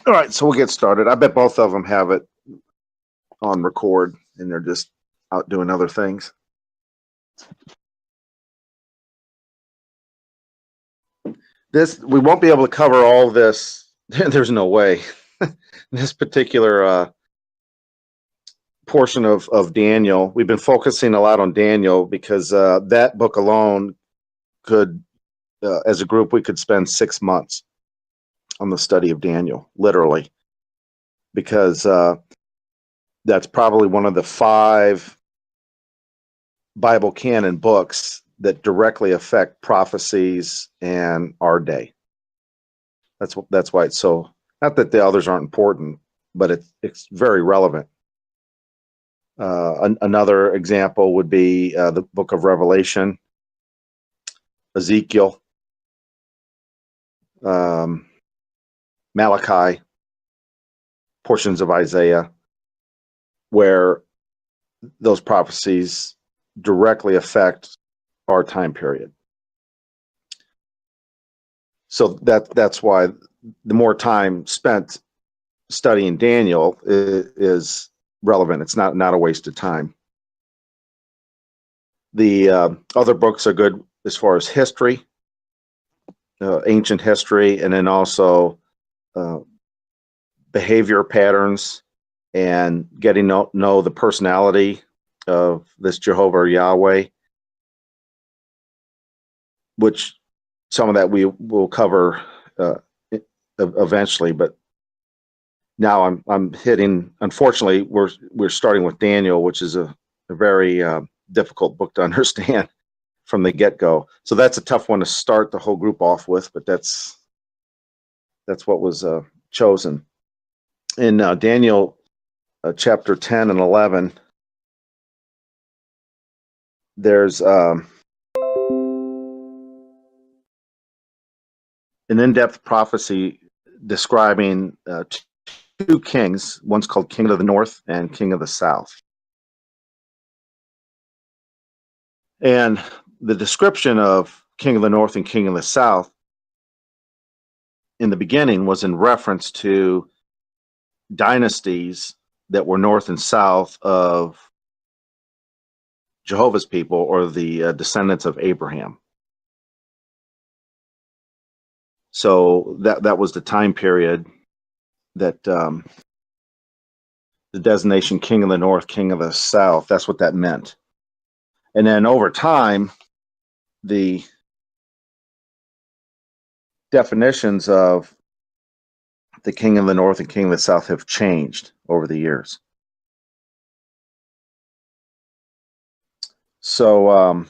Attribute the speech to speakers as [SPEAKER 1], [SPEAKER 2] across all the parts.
[SPEAKER 1] All right, so we'll get started. I bet both of them have it on record and they're just out doing other things. We won't be able to cover all this. There's no way. This particular portion of Daniel, we've been focusing a lot on Daniel because that book alone could, as a group, we could spend 6 months on the study of Daniel, literally, because that's probably one of the 5 Bible canon books that directly affect prophecies and our day. That's why it's so, not that the others aren't important, but it's very relevant. Another example would be the book of Revelation, Ezekiel, Malachi, portions of Isaiah, where those prophecies directly affect our time period. So that's why the more time spent studying Daniel is relevant. It's not a waste of time. The other books are good as far as history, ancient history, and then also behavior patterns and getting to know the personality of this Jehovah or Yahweh, which some of that we will cover eventually. But now I'm hitting. Unfortunately, we're starting with Daniel, which is a very difficult book to understand from the get-go. So that's a tough one to start the whole group off with. But that's what was chosen in Daniel chapter 10 and 11. There's an in-depth prophecy describing 2 kings. One's called King of the North and King of the South. And the description of King of the North and King of the South in the beginning was in reference to dynasties that were north and south of Jehovah's people, or the descendants of Abraham. So that was the time period that the designation King of the North, King of the South, that's what that meant. And then over time, the definitions of the King of the North and King of the South have changed over the years. So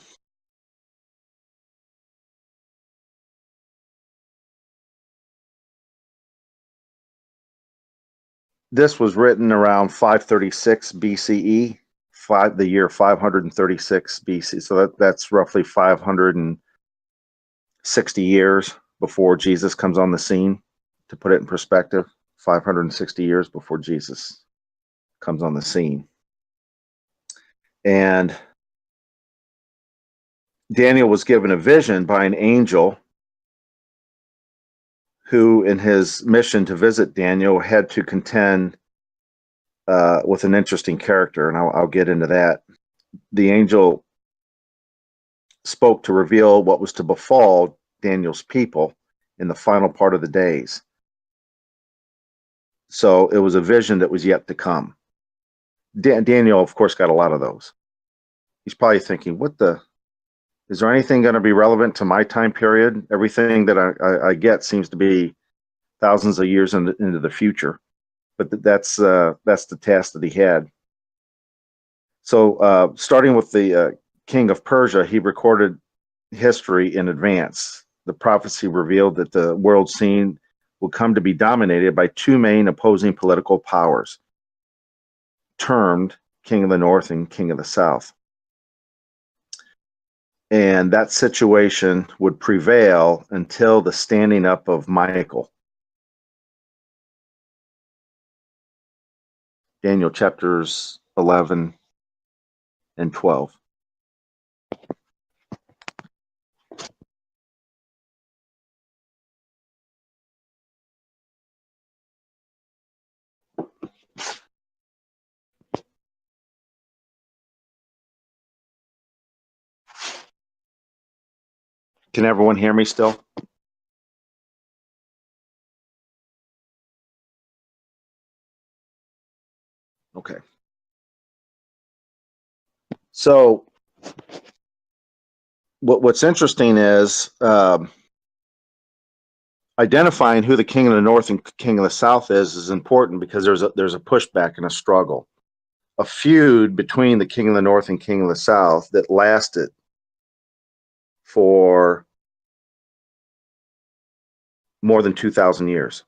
[SPEAKER 1] this was written around 536 BCE, the year 536 BC. So that's roughly 560 years before Jesus comes on the scene. To put it in perspective, 560 years before Jesus comes on the scene. And Daniel was given a vision by an angel who, in his mission to visit Daniel, had to contend with an interesting character, and I'll get into that. The angel spoke to reveal what was to befall Daniel's people in the final part of the days. So it was a vision that was yet to come. Daniel, of course, got a lot of those. He's probably thinking, is there anything going to be relevant to my time period? Everything that I get seems to be thousands of years into the future. But that's the task that he had. So starting with the king of Persia, he recorded history in advance. The prophecy revealed that the world scene would come to be dominated by 2 main opposing political powers, termed King of the North and King of the South. And that situation would prevail until the standing up of Michael. Daniel chapters 11 and 12. Can everyone hear me still? Okay. So what's interesting is identifying who the king of the north and king of the south is important because there's a pushback and a struggle, a feud between the king of the north and king of the south that lasted for more than 2,000 years.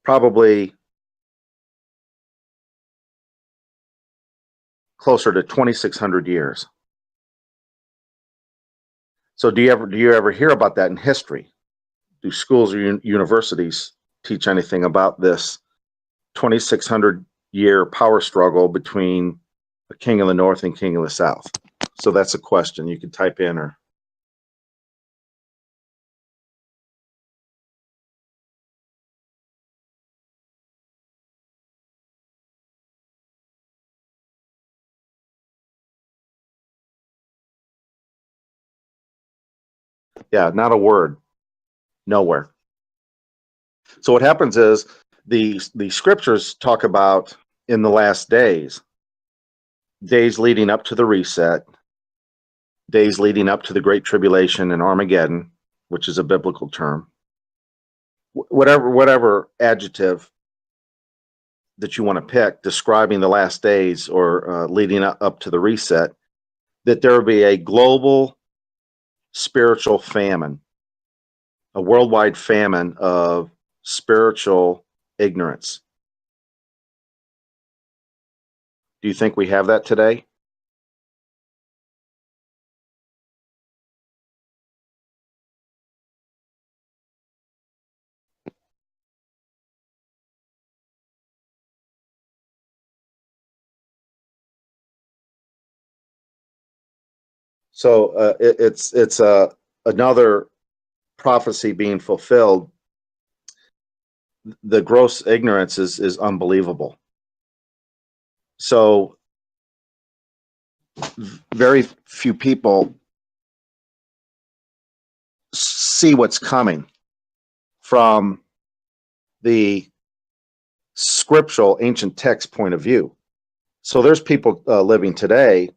[SPEAKER 1] Probably closer to 2,600 years. So do you ever hear about that in history? Do schools or universities teach anything about this 2,600 year power struggle between the king of the north and king of the south? So that's a question you can type in or. Yeah, not a word. Nowhere. So what happens is the scriptures talk about in the last days leading up to the reset, days leading up to the Great Tribulation and Armageddon, which is a biblical term. Whatever adjective that you want to pick describing the last days or leading up to the reset, that there will be a global spiritual famine, a worldwide famine of spiritual ignorance. Do you think we have that today? So it's another prophecy being fulfilled. The gross ignorance is unbelievable. So very few people see what's coming from the scriptural ancient text point of view. So there's people living today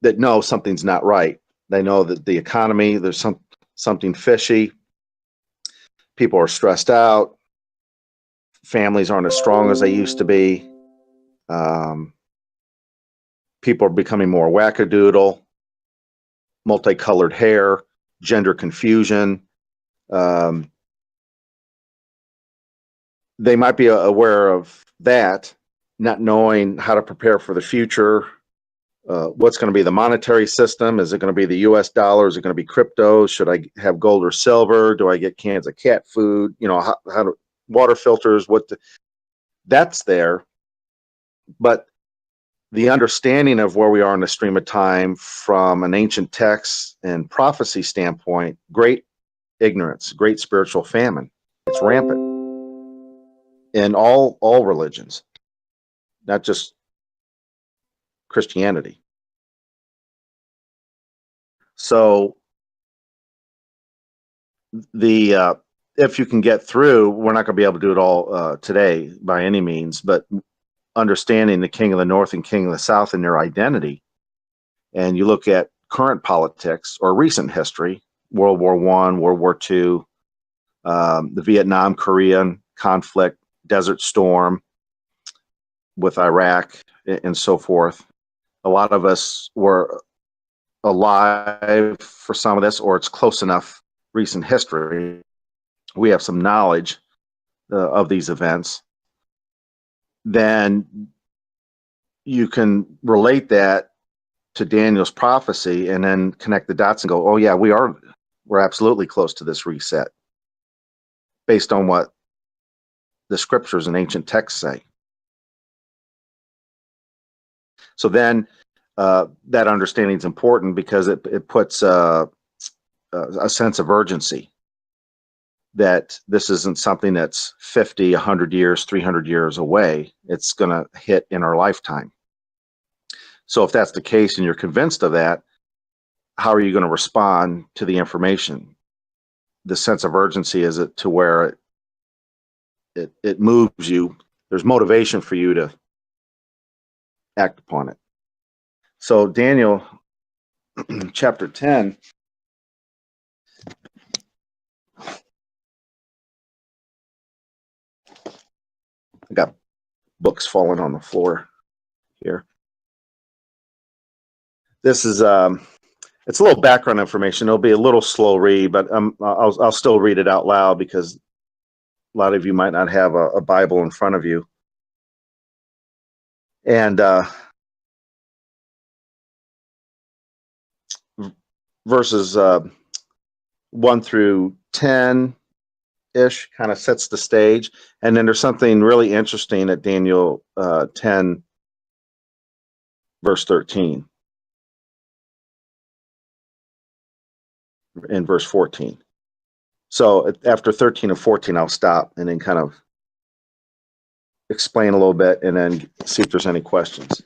[SPEAKER 1] that know something's not right. They know that the economy, there's something fishy. People are stressed out. Families aren't as strong as they used to be. People are becoming more wackadoodle, multicolored hair, gender confusion. They might be aware of that, not knowing how to prepare for the future. What's going to be the monetary system? Is it going to be the US dollar? Is it going to be crypto? Should I have gold or silver? Do I get cans of cat food? How do water filters? That's there. But the understanding of where we are in the stream of time from an ancient text and prophecy standpoint, great ignorance, great spiritual famine. It's rampant in all religions, not just Christianity. So if you can get through, we're not going to be able to do it all today by any means, but understanding the king of the north and king of the south and their identity, and you look at current politics or recent history, World War I, World War II, the Vietnam Korean conflict, Desert Storm with Iraq, and so forth. A lot of us were alive for some of this, or it's close enough recent history. We have some knowledge of these events. Then you can relate that to Daniel's prophecy and then connect the dots and go, oh yeah, we're absolutely close to this reset based on what the scriptures and ancient texts say. So then that understanding is important because it puts a sense of urgency that this isn't something that's 50, 100 years, 300 years away. It's going to hit in our lifetime. So if that's the case and you're convinced of that, how are you going to respond to the information? The sense of urgency is it to where it moves you. There's motivation for you to act upon it. So Daniel chapter 10, I got books falling on the floor here. This is it's a little background information. It'll be a little slow read, but I'll still read it out loud because a lot of you might not have a Bible in front of you. And verses 1 through 10-ish kind of sets the stage. And then there's something really interesting at Daniel 10, verse 13. In verse 14. So after 13 and 14, I'll stop and then kind of explain a little bit and then see if there's any questions.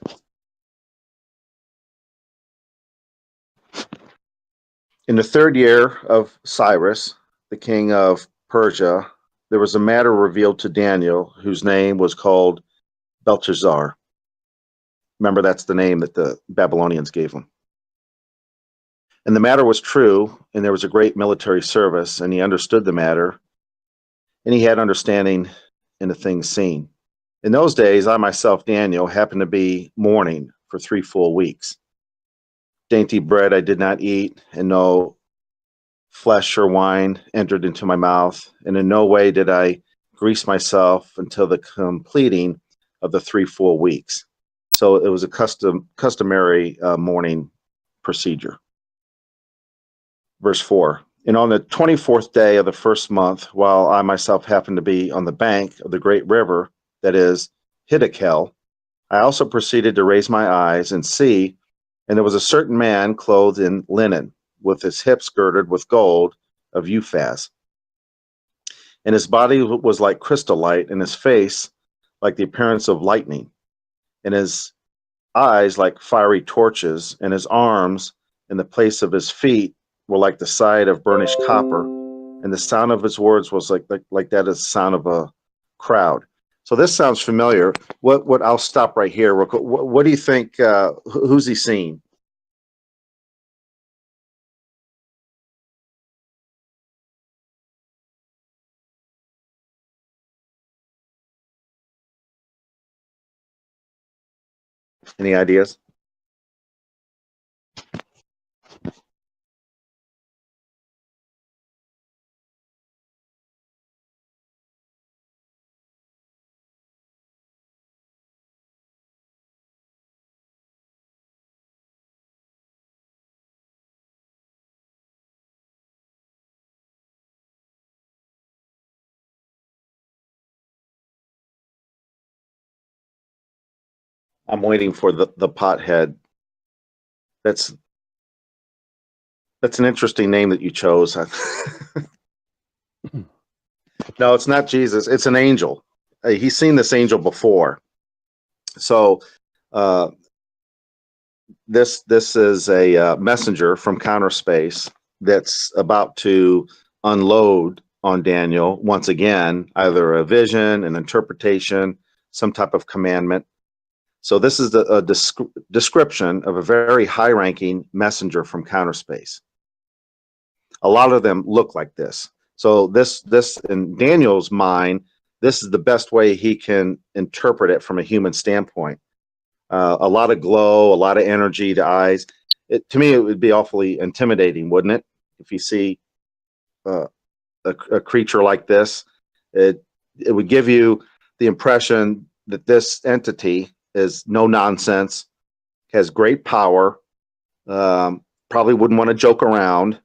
[SPEAKER 1] In the 3rd year of Cyrus, the king of Persia, there was a matter revealed to Daniel, whose name was called Belteshazzar. Remember, that's the name that the Babylonians gave him. And the matter was true, and there was a great military service, and he understood the matter, and he had understanding in the things seen. In those days, I myself, Daniel, happened to be mourning for 3 full weeks. Dainty bread I did not eat, and no flesh or wine entered into my mouth, and in no way did I grease myself until the completing of the 3 full weeks. So it was a customary mourning procedure. Verse 4, and on the 24th day of the 1st month, while I myself happened to be on the bank of the great river, that is Hiddekel, I also proceeded to raise my eyes and see, and there was a certain man clothed in linen, with his hips girded with gold of Uphaz. And his body was like crystal light, and his face like the appearance of lightning, and his eyes like fiery torches, and his arms in the place of his feet were like the side of burnished copper, and the sound of his words was like that is the sound of a crowd. So this sounds familiar. What I'll stop right here. What do you think? Who's he seeing? Any ideas? I'm waiting for the pothead. That's an interesting name that you chose. No, it's not Jesus. It's an angel. He's seen this angel before. So this is a messenger from counter space that's about to unload on Daniel once again, either a vision, an interpretation, some type of commandment. So this is a description of a very high-ranking messenger from counter space. A lot of them look like this. So this in Daniel's mind, this is the best way he can interpret it from a human standpoint. A lot of glow, a lot of energy, the eyes. To me, it would be awfully intimidating, wouldn't it? If you see a creature like this, it would give you the impression that this entity is no nonsense, has great power, probably wouldn't want to joke around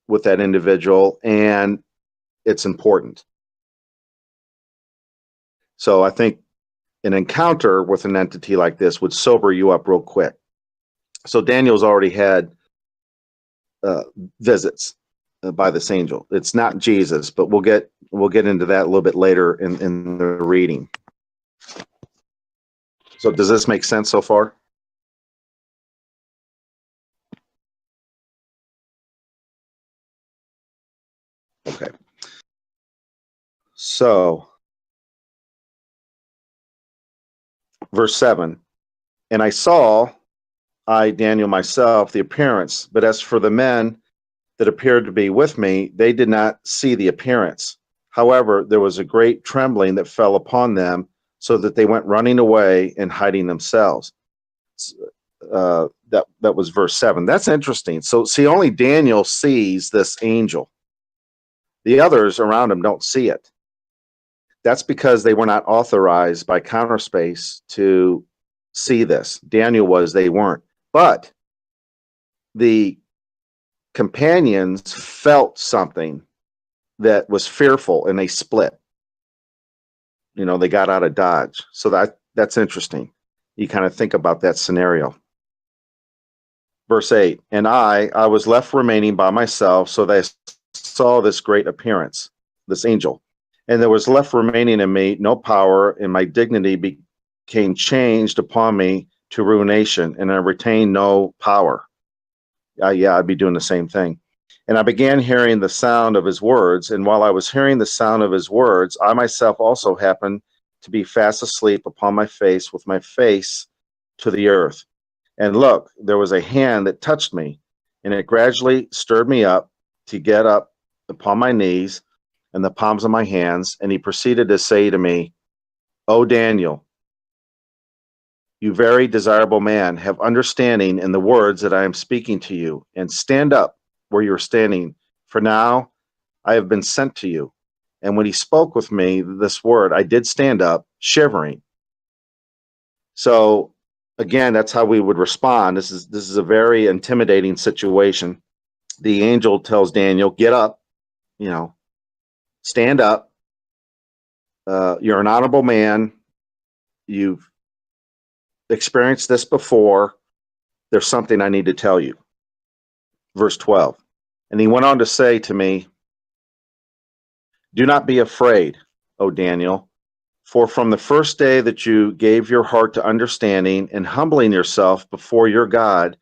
[SPEAKER 1] with that individual, and it's important. So I think an encounter with an entity like this would sober you up real quick. So Daniel's already had visits by this angel. It's not Jesus, but we'll get into that a little bit later in the reading. So does this make sense so far? Okay. So, verse 7, and I, Daniel, myself, the appearance, but as for the men that appeared to be with me, they did not see the appearance. However, there was a great trembling that fell upon them, so that they went running away and hiding themselves. That was verse 7. That's interesting. So, see, only Daniel sees this angel. The others around him don't see it. That's because they were not authorized by Counterspace to see this. Daniel was, they weren't. But the companions felt something that was fearful and they split. They got out of Dodge. So that's interesting. You kind of think about that scenario. Verse 8, and I was left remaining by myself, so that I saw this great appearance, this angel. And there was left remaining in me no power, and my dignity became changed upon me to ruination, and I retained no power. I'd be doing the same thing. And I began hearing the sound of his words, and while I was hearing the sound of his words, I myself also happened to be fast asleep upon my face, with my face to the earth. And look, there was a hand that touched me, and it gradually stirred me up to get up upon my knees and the palms of my hands. And he proceeded to say to me, O Daniel, you very desirable man, have understanding in the words that I am speaking to you, and stand up where you're standing, for now I have been sent to you. And when he spoke with me this word, I did stand up, shivering. So again, that's how we would respond. This is a very intimidating situation. The angel tells Daniel, get up, stand up. You're an honorable man. You've experienced this before. There's something I need to tell you. Verse 12. And he went on to say to me, do not be afraid, O Daniel, for from the first day that you gave your heart to understanding and humbling yourself before your God,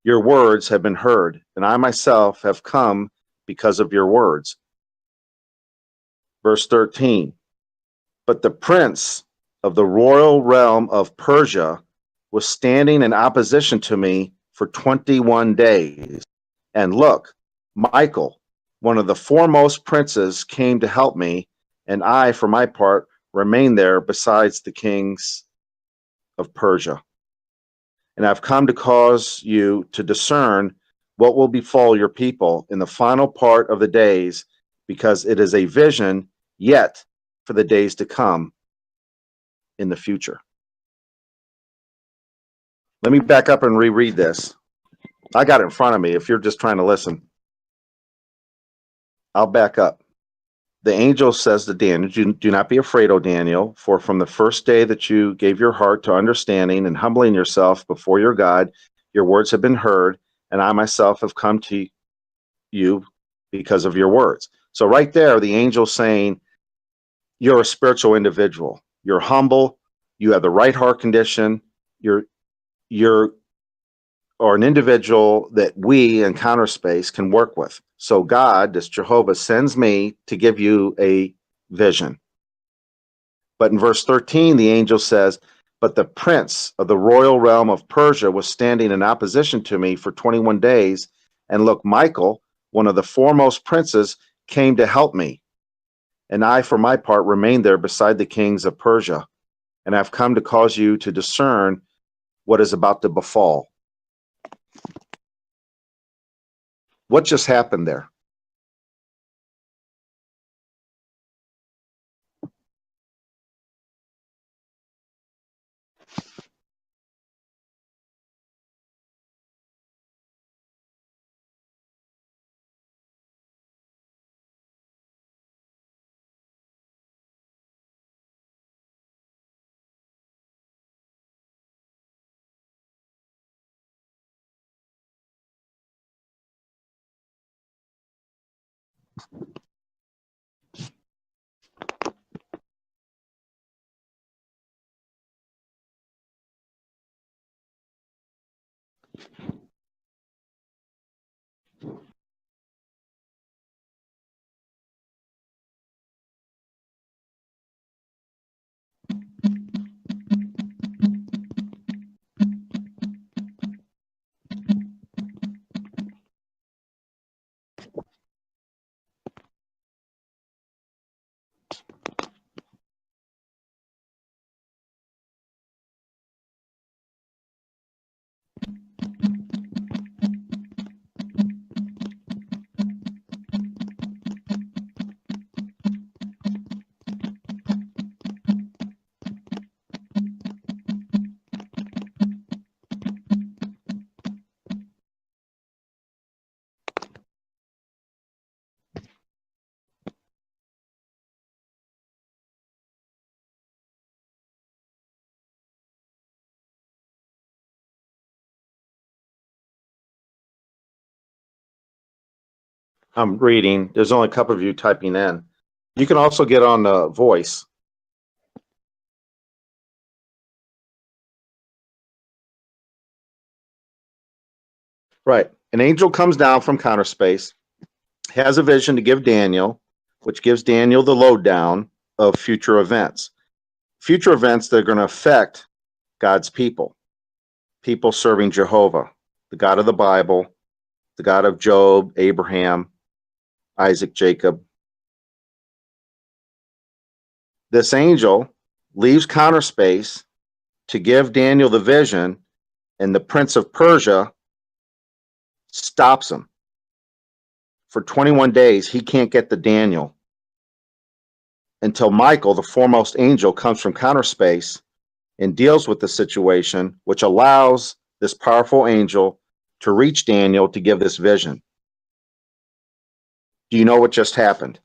[SPEAKER 1] your words have been heard, and I myself have come because of your words. Verse 13. But the prince of the royal realm of Persia was standing in opposition to me for 21 days. And look, Michael, one of the foremost princes, came to help me, and I, for my part, remained there besides the kings of Persia. And I've come to cause you to discern what will befall your people in the final part of the days, because it is a vision yet for the days to come in the future. Let me back up and reread this. I got it in front of me. If you're just trying to listen, I'll back up. The angel says to Daniel, do not be afraid, O Daniel, for from the first day that you gave your heart to understanding and humbling yourself before your God, your words have been heard, and I myself have come to you because of your words. So right there, the angel saying, you're a spiritual individual. You're humble. You have the right heart condition. You're or an individual that we in Counterspace can work with. So God, this Jehovah, sends me to give you a vision. But in verse 13, the angel says, but the prince of the royal realm of Persia was standing in opposition to me for 21 days. And look, Michael, one of the foremost princes, came to help me. And I, for my part, remained there beside the kings of Persia. And I've come to cause you to discern what is about to befall. What just happened there? I'm reading. There's only a couple of you typing in. You can also get on the voice. Right. An angel comes down from counter space, has a vision to give Daniel, which gives Daniel the lowdown of future events. Future events that are going to affect God's people serving Jehovah, the God of the Bible, the God of Job, Abraham, Isaac, Jacob. This angel leaves counter space to give Daniel the vision, and the prince of Persia stops him. For 21 days, he can't get to Daniel until Michael, the foremost angel, comes from counter space and deals with the situation, which allows this powerful angel to reach Daniel to give this vision. Do you know what just happened?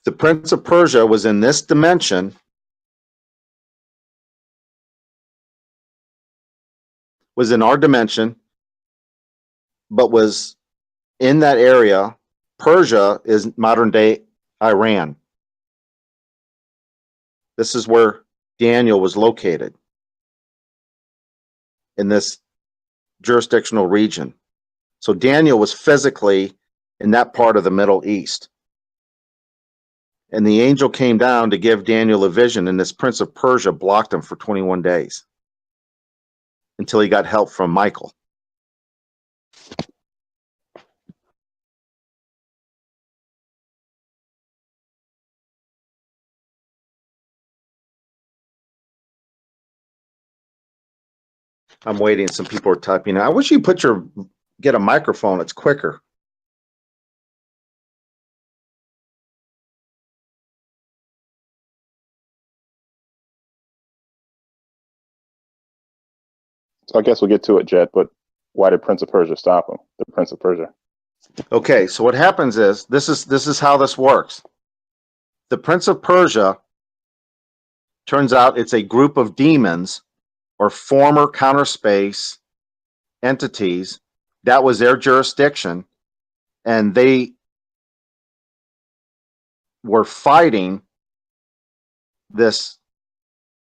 [SPEAKER 1] The prince of Persia was in this dimension, was in our dimension, but was in that area. Persia is modern day Iran. This is where Daniel was located, in this jurisdictional region. So Daniel was physically in that part of the Middle East. And the angel came down to give Daniel a vision, and this prince of Persia blocked him for 21 days until he got help from Michael. I'm waiting. Some people are typing. I wish you get a microphone. It's quicker.
[SPEAKER 2] So I guess we'll get to it, Jet, but why did Prince of Persia stop him? The Prince of Persia.
[SPEAKER 1] Okay, so what happens is this is how this works. The Prince of Persia, turns out it's a group of demons or former counter space entities. That was their jurisdiction, and they were fighting this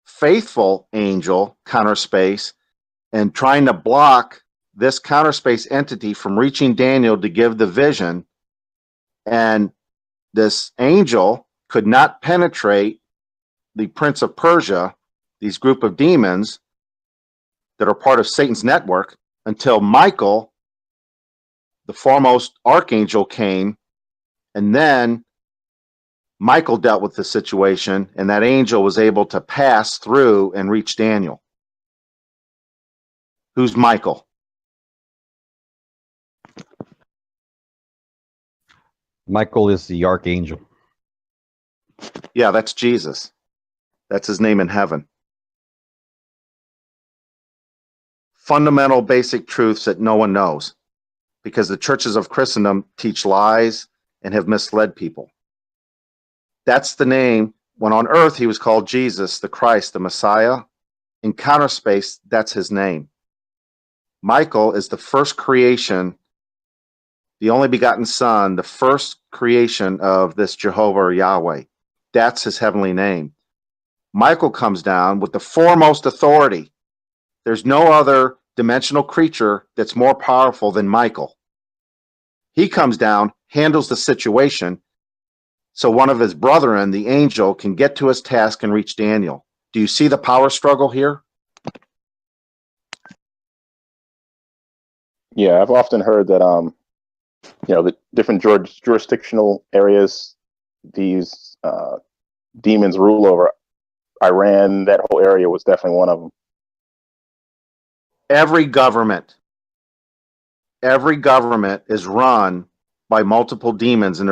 [SPEAKER 1] faithful angel counter space and trying to block this counter space entity from reaching Daniel to give the vision. And this angel could not penetrate the Prince of Persia, these group of demons that are part of Satan's network, until Michael, the foremost archangel, came. And then Michael dealt with the situation, and that angel was able to pass through and reach Daniel. Who's Michael?
[SPEAKER 3] Michael is the archangel.
[SPEAKER 1] Yeah, that's Jesus. That's his name in heaven. Fundamental basic truths that no one knows, because the churches of Christendom teach lies and have misled people. That's the name. When on earth he was called Jesus, the Christ, the Messiah. In counter space, that's his name. Michael is the first creation, the only begotten Son, the first creation of this Jehovah or Yahweh. That's his heavenly name. Michael comes down with the foremost authority. There's no other dimensional creature that's more powerful than Michael. He comes down, handles the situation, so one of his brethren, the angel, can get to his task and reach Daniel. Do you see the power struggle here?
[SPEAKER 2] Yeah, I've often heard that the different jurisdictional areas these demons rule over. Iran, that whole area was definitely one of them.
[SPEAKER 1] Every government is run by multiple demons, and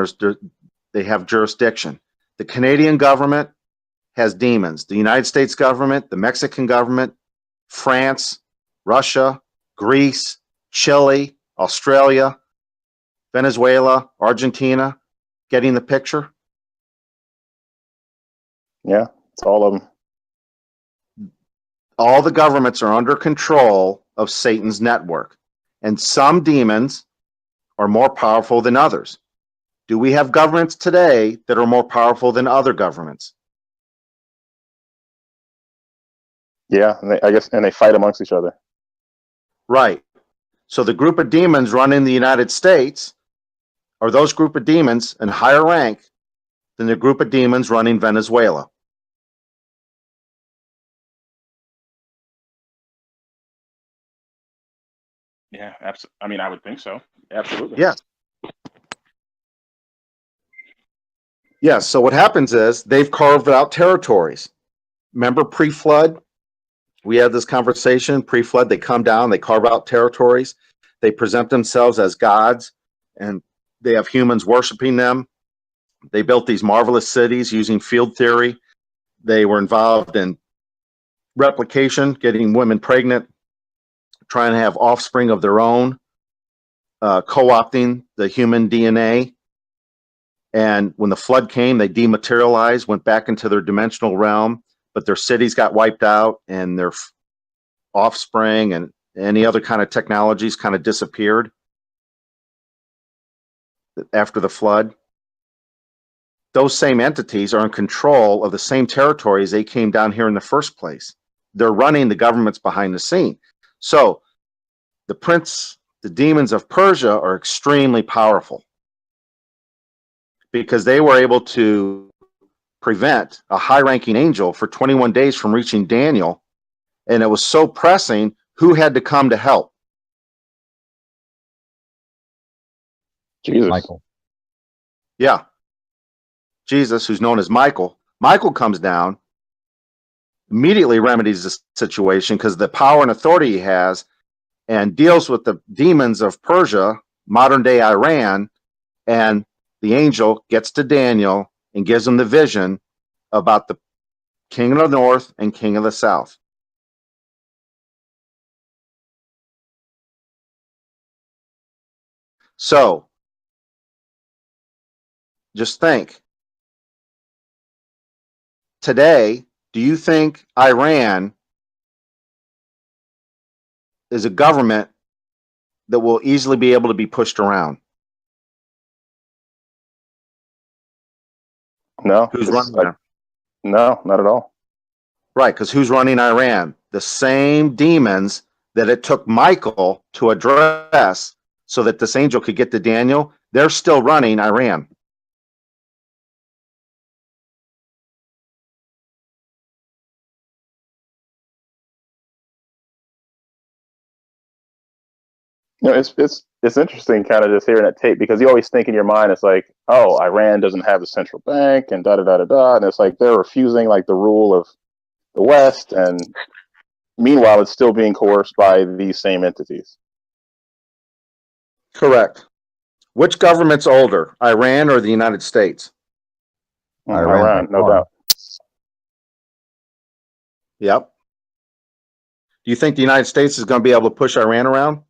[SPEAKER 1] they have jurisdiction. The Canadian government has demons. The United States government, the Mexican government, France, Russia, Greece, Chile, Australia, Venezuela, Argentina. Getting the picture?
[SPEAKER 2] Yeah, it's all of them.
[SPEAKER 1] All the governments are under control of Satan's network, and some demons are more powerful than others. Do we have governments today that are more powerful than other governments?
[SPEAKER 2] Yeah, I guess, and they fight amongst each other.
[SPEAKER 1] Right. So the group of demons running the United States are those group of demons in higher rank than the group of demons running Venezuela.
[SPEAKER 4] Yeah, absolutely. I mean, I would think so. Absolutely.
[SPEAKER 1] Yes. Yes. So what happens is they've carved out territories. Remember pre-flood? We had this conversation pre-flood. They come down, they carve out territories. They present themselves as gods, and they have humans worshiping them. They built these marvelous cities using field theory. They were involved in replication, getting women pregnant, trying to have offspring of their own, co-opting the human DNA. And when the flood came, they dematerialized, went back into their dimensional realm, but their cities got wiped out and their offspring and any other kind of technologies kind of disappeared after the flood. Those same entities are in control of the same territories they came down here in the first place. They're running the governments behind the scene. So the demons of Persia are extremely powerful because they were able to prevent a high-ranking angel for 21 days from reaching Daniel, and it was so pressing, who had to come to help?
[SPEAKER 2] Jesus.
[SPEAKER 3] Michael.
[SPEAKER 1] Yeah. Jesus, who's known as Michael. Michael comes down, immediately remedies the situation because the power and authority he has, and deals with the demons of Persia, modern day Iran, and the angel gets to Daniel and gives him the vision about the king of the north and king of the south. So, just think. Today, do you think Iran is a government that will easily be able to be pushed around?
[SPEAKER 2] No.
[SPEAKER 1] Who's running there?
[SPEAKER 2] No, not at all.
[SPEAKER 1] Right, because who's running Iran? The same demons that it took Michael to address so that this angel could get to Daniel, they're still running Iran.
[SPEAKER 2] It's interesting kind of just hearing that tape because you always think in your mind it's like, oh, Iran doesn't have a central bank and da da da da da, and it's like they're refusing like the rule of the West, and meanwhile it's still being coerced by these same entities.
[SPEAKER 1] Correct. Which government's older, Iran or the United States?
[SPEAKER 2] Iran, no doubt.
[SPEAKER 1] Yep. Do you think the United States is going to be able to push Iran around?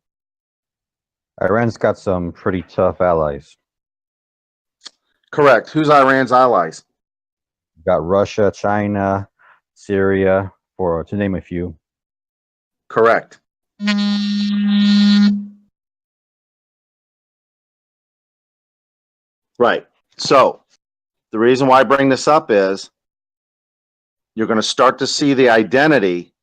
[SPEAKER 3] Iran's got some pretty tough allies.
[SPEAKER 1] Correct. Who's Iran's allies?
[SPEAKER 3] You've got Russia, China, Syria, to name a few.
[SPEAKER 1] Correct. Right. So the reason why I bring this up is you're going to start to see the identity,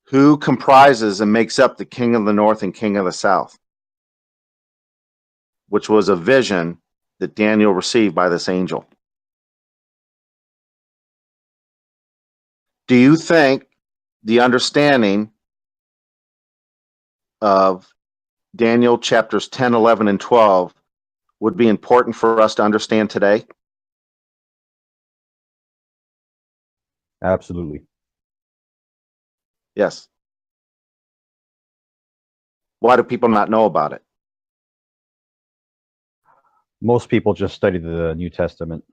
[SPEAKER 1] who comprises and makes up the king of the north and king of the south, which was a vision that Daniel received by this angel. Do you think the understanding of Daniel chapters 10, 11, and 12 would be important for us to understand today?
[SPEAKER 3] Absolutely.
[SPEAKER 1] Yes. Why do people not know about it?
[SPEAKER 3] Most people just study the New Testament.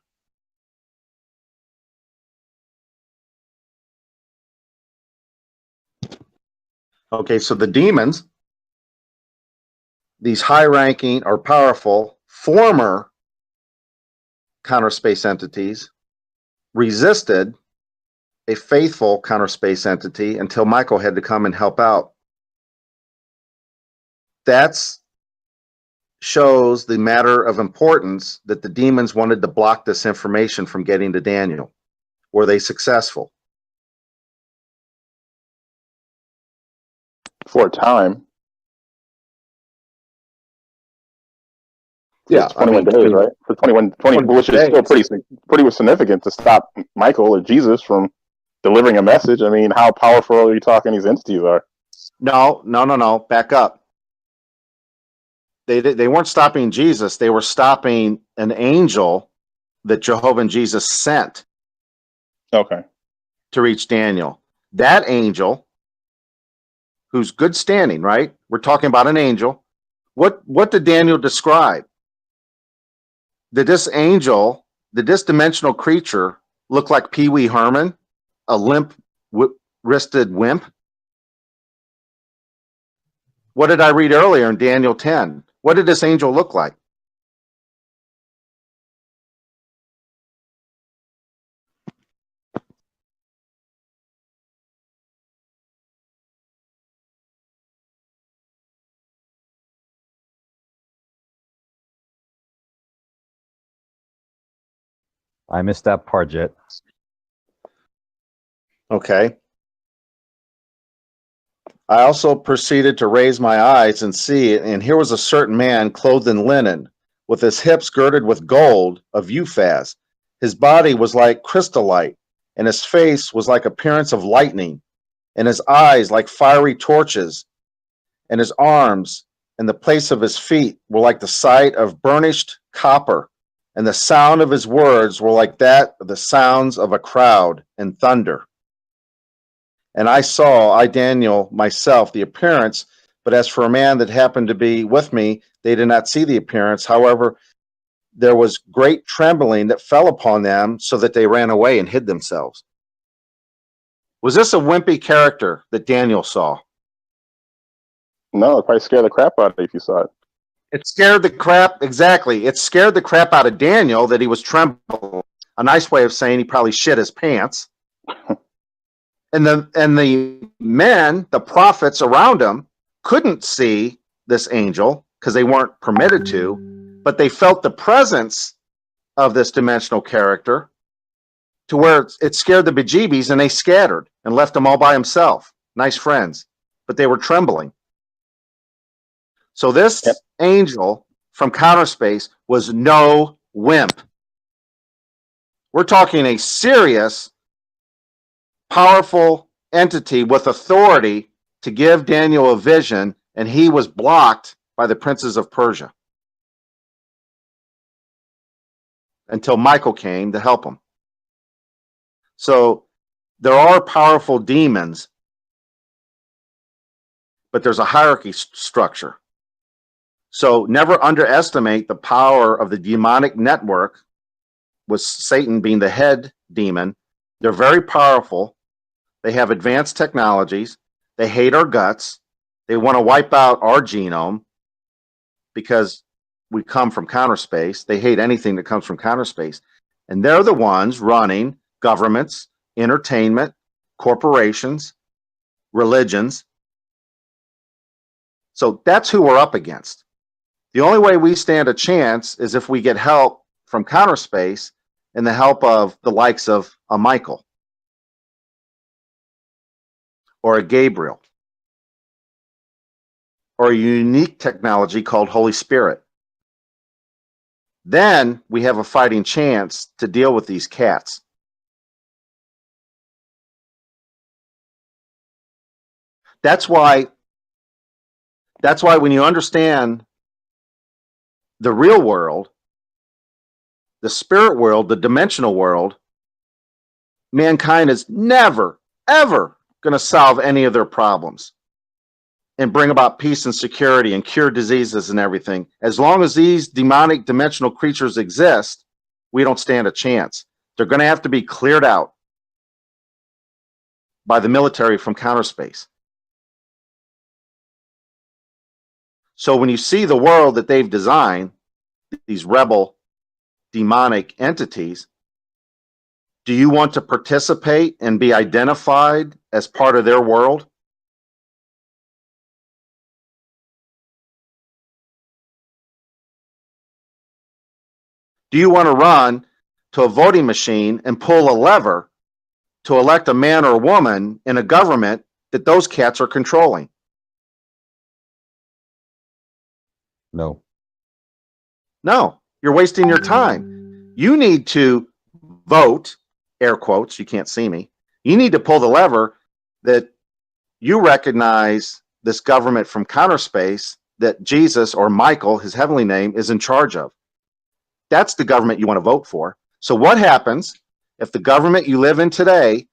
[SPEAKER 1] Okay, so the demons these high-ranking or powerful former counter space entities resisted a faithful counter space entity until Michael had to come and help out. That's shows the matter of importance that the demons wanted to block this information from getting to Daniel. Were they successful?
[SPEAKER 2] For a time.
[SPEAKER 1] Yeah,
[SPEAKER 2] For 21 days, right? For 21, 20, which is still pretty significant to stop Michael or Jesus from delivering a message. I mean, how powerful are you talking these entities are?
[SPEAKER 1] No. Back up. They weren't stopping Jesus. They were stopping an angel that Jehovah and Jesus sent.
[SPEAKER 2] Okay.
[SPEAKER 1] To reach Daniel. That angel, who's good standing, right? We're talking about an angel. What did Daniel describe? Did this dimensional creature look like Pee Wee Herman, a limp-wristed wimp? What did I read earlier in Daniel 10? What did this angel look like?
[SPEAKER 3] I missed that part, Jet.
[SPEAKER 1] Okay. I also proceeded to raise my eyes and see, and here was a certain man clothed in linen, with his hips girded with gold of Uphaz. His body was like crystallite, and his face was like appearance of lightning, and his eyes like fiery torches, and his arms and the place of his feet were like the sight of burnished copper, and the sound of his words were like that of the sounds of a crowd and thunder. And I saw, Daniel, myself, the appearance, but as for a man that happened to be with me, they did not see the appearance. However, there was great trembling that fell upon them, so that they ran away and hid themselves. Was this a wimpy character that Daniel saw?
[SPEAKER 2] No, it probably scared the crap out of you if you saw it.
[SPEAKER 1] It scared the crap, exactly. It scared the crap out of Daniel that he was trembling. A nice way of saying he probably shit his pants. And the men, the prophets around him, couldn't see this angel because they weren't permitted to, but they felt the presence of this dimensional character to where it scared the bejeebies, and they scattered and left him all by himself. Nice friends, but they were trembling. So this angel from counter space was no wimp. We're talking a serious, powerful entity with authority to give Daniel a vision, and he was blocked by the princes of Persia until Michael came to help him. So there are powerful demons, but there's a hierarchy structure. So never underestimate the power of the demonic network, with Satan being the head demon. They're very powerful. They have advanced technologies. They hate our guts. They want to wipe out our genome because we come from counter space. They hate anything that comes from counter space. And they're the ones running governments, entertainment, corporations, religions. So that's who we're up against. The only way we stand a chance is if we get help from counter space and the help of the likes of a Michael or a Gabriel or a unique technology called Holy Spirit. Then we have a fighting chance to deal with these cats. That's why when you understand the real world, the spirit world, the dimensional world, mankind is never, ever going to solve any of their problems and bring about peace and security and cure diseases and everything. As long as these demonic dimensional creatures exist, we don't stand a chance. They're going to have to be cleared out by the military from counter space. So when you see the world that they've designed, these rebel demonic entities, do you want to participate and be identified as part of their world? Do you want to run to a voting machine and pull a lever to elect a man or a woman in a government that those cats are controlling?
[SPEAKER 3] No.
[SPEAKER 1] No, you're wasting your time. You need to vote, air quotes, you can't see me. You need to pull the lever that you recognize this government from counter space that Jesus or Michael, his heavenly name, is in charge of. That's the government you want to vote for. So what happens if the government you live in today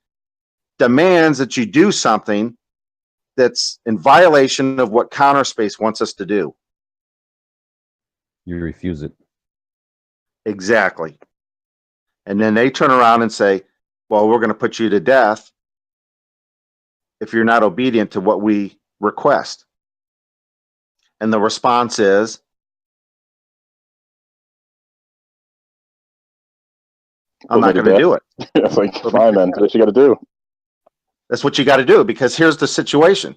[SPEAKER 1] demands that you do something that's in violation of what counter space wants us to do?
[SPEAKER 3] You refuse it.
[SPEAKER 1] Exactly. And then they turn around and say, well, we're going to put you to death if you're not obedient to what we request. And the response is, I'm not going to do it.
[SPEAKER 2] It's like, fine then, that's what you got to do.
[SPEAKER 1] That's what you got to do, because here's the situation.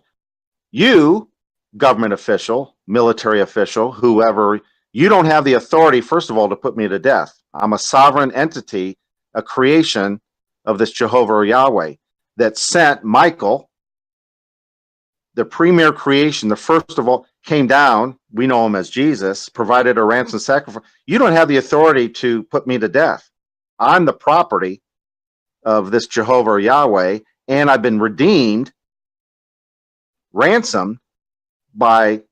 [SPEAKER 1] You, government official, military official, whoever, you don't have the authority, first of all, to put me to death. I'm a sovereign entity, a creation of this Jehovah or Yahweh that sent Michael, the premier creation, the first of all, came down, we know him as Jesus, provided a ransom sacrifice. You don't have the authority to put me to death. I'm the property of this Jehovah or Yahweh, and I've been redeemed, ransomed by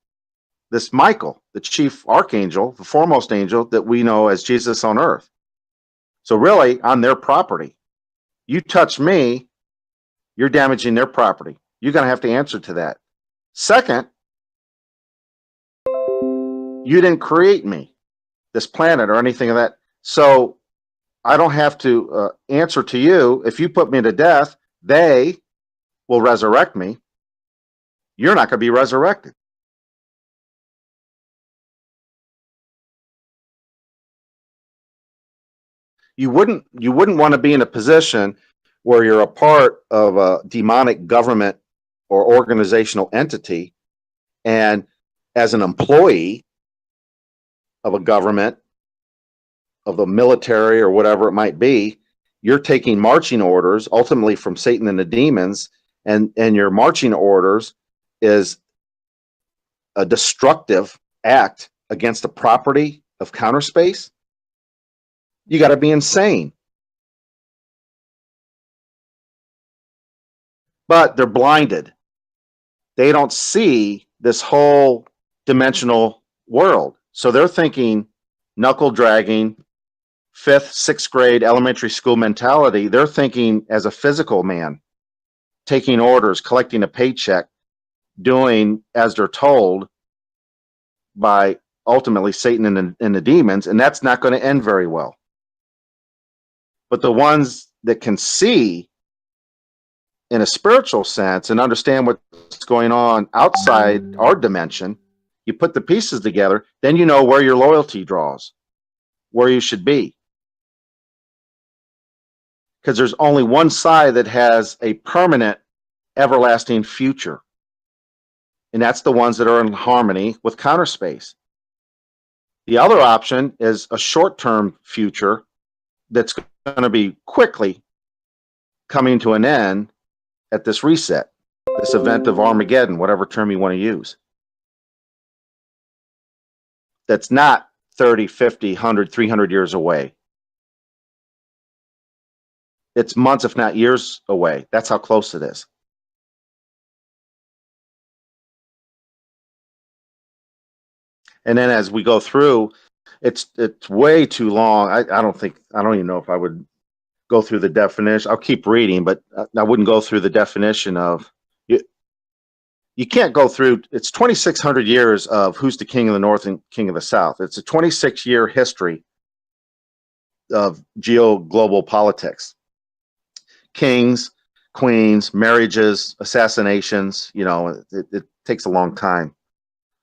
[SPEAKER 1] this Michael, the chief archangel, the foremost angel that we know as Jesus on earth. So really, I'm their property. You touch me, you're damaging their property. You're going to have to answer to that. Second, you didn't create me, this planet or anything of that. So I don't have to answer to you. If you put me to death, they will resurrect me. You're not going to be resurrected. You wouldn't want to be in a position where you're a part of a demonic government or organizational entity, and as an employee of a government, of the military or whatever it might be, you're taking marching orders ultimately from Satan and the demons, and your marching orders is a destructive act against the property of counter space. You got to be insane. But they're blinded. They don't see this whole dimensional world. So they're thinking knuckle dragging, 5th, 6th grade elementary school mentality. They're thinking as a physical man, taking orders, collecting a paycheck, doing as they're told by ultimately Satan and the demons, and that's not going to end very well. But the ones that can see in a spiritual sense and understand what's going on outside our dimension, you put the pieces together, then you know where your loyalty draws, where you should be. Because there's only one side that has a permanent, everlasting future. And that's the ones that are in harmony with counter space. The other option is a short-term future that's going to be quickly coming to an end at this reset, this event of Armageddon, whatever term you want to use. That's not 30, 50, 100, 300 years away. It's months, if not years away. That's how close it is. And then as we go through, it's way too long. I don't even know if I would go through the definition. I'll keep reading, but I wouldn't go through the definition of you can't go through. It's 2,600 years of who's the king of the north and king of the south. It's a 26-year history of geo-global politics. Kings, queens, marriages, assassinations, it takes a long time.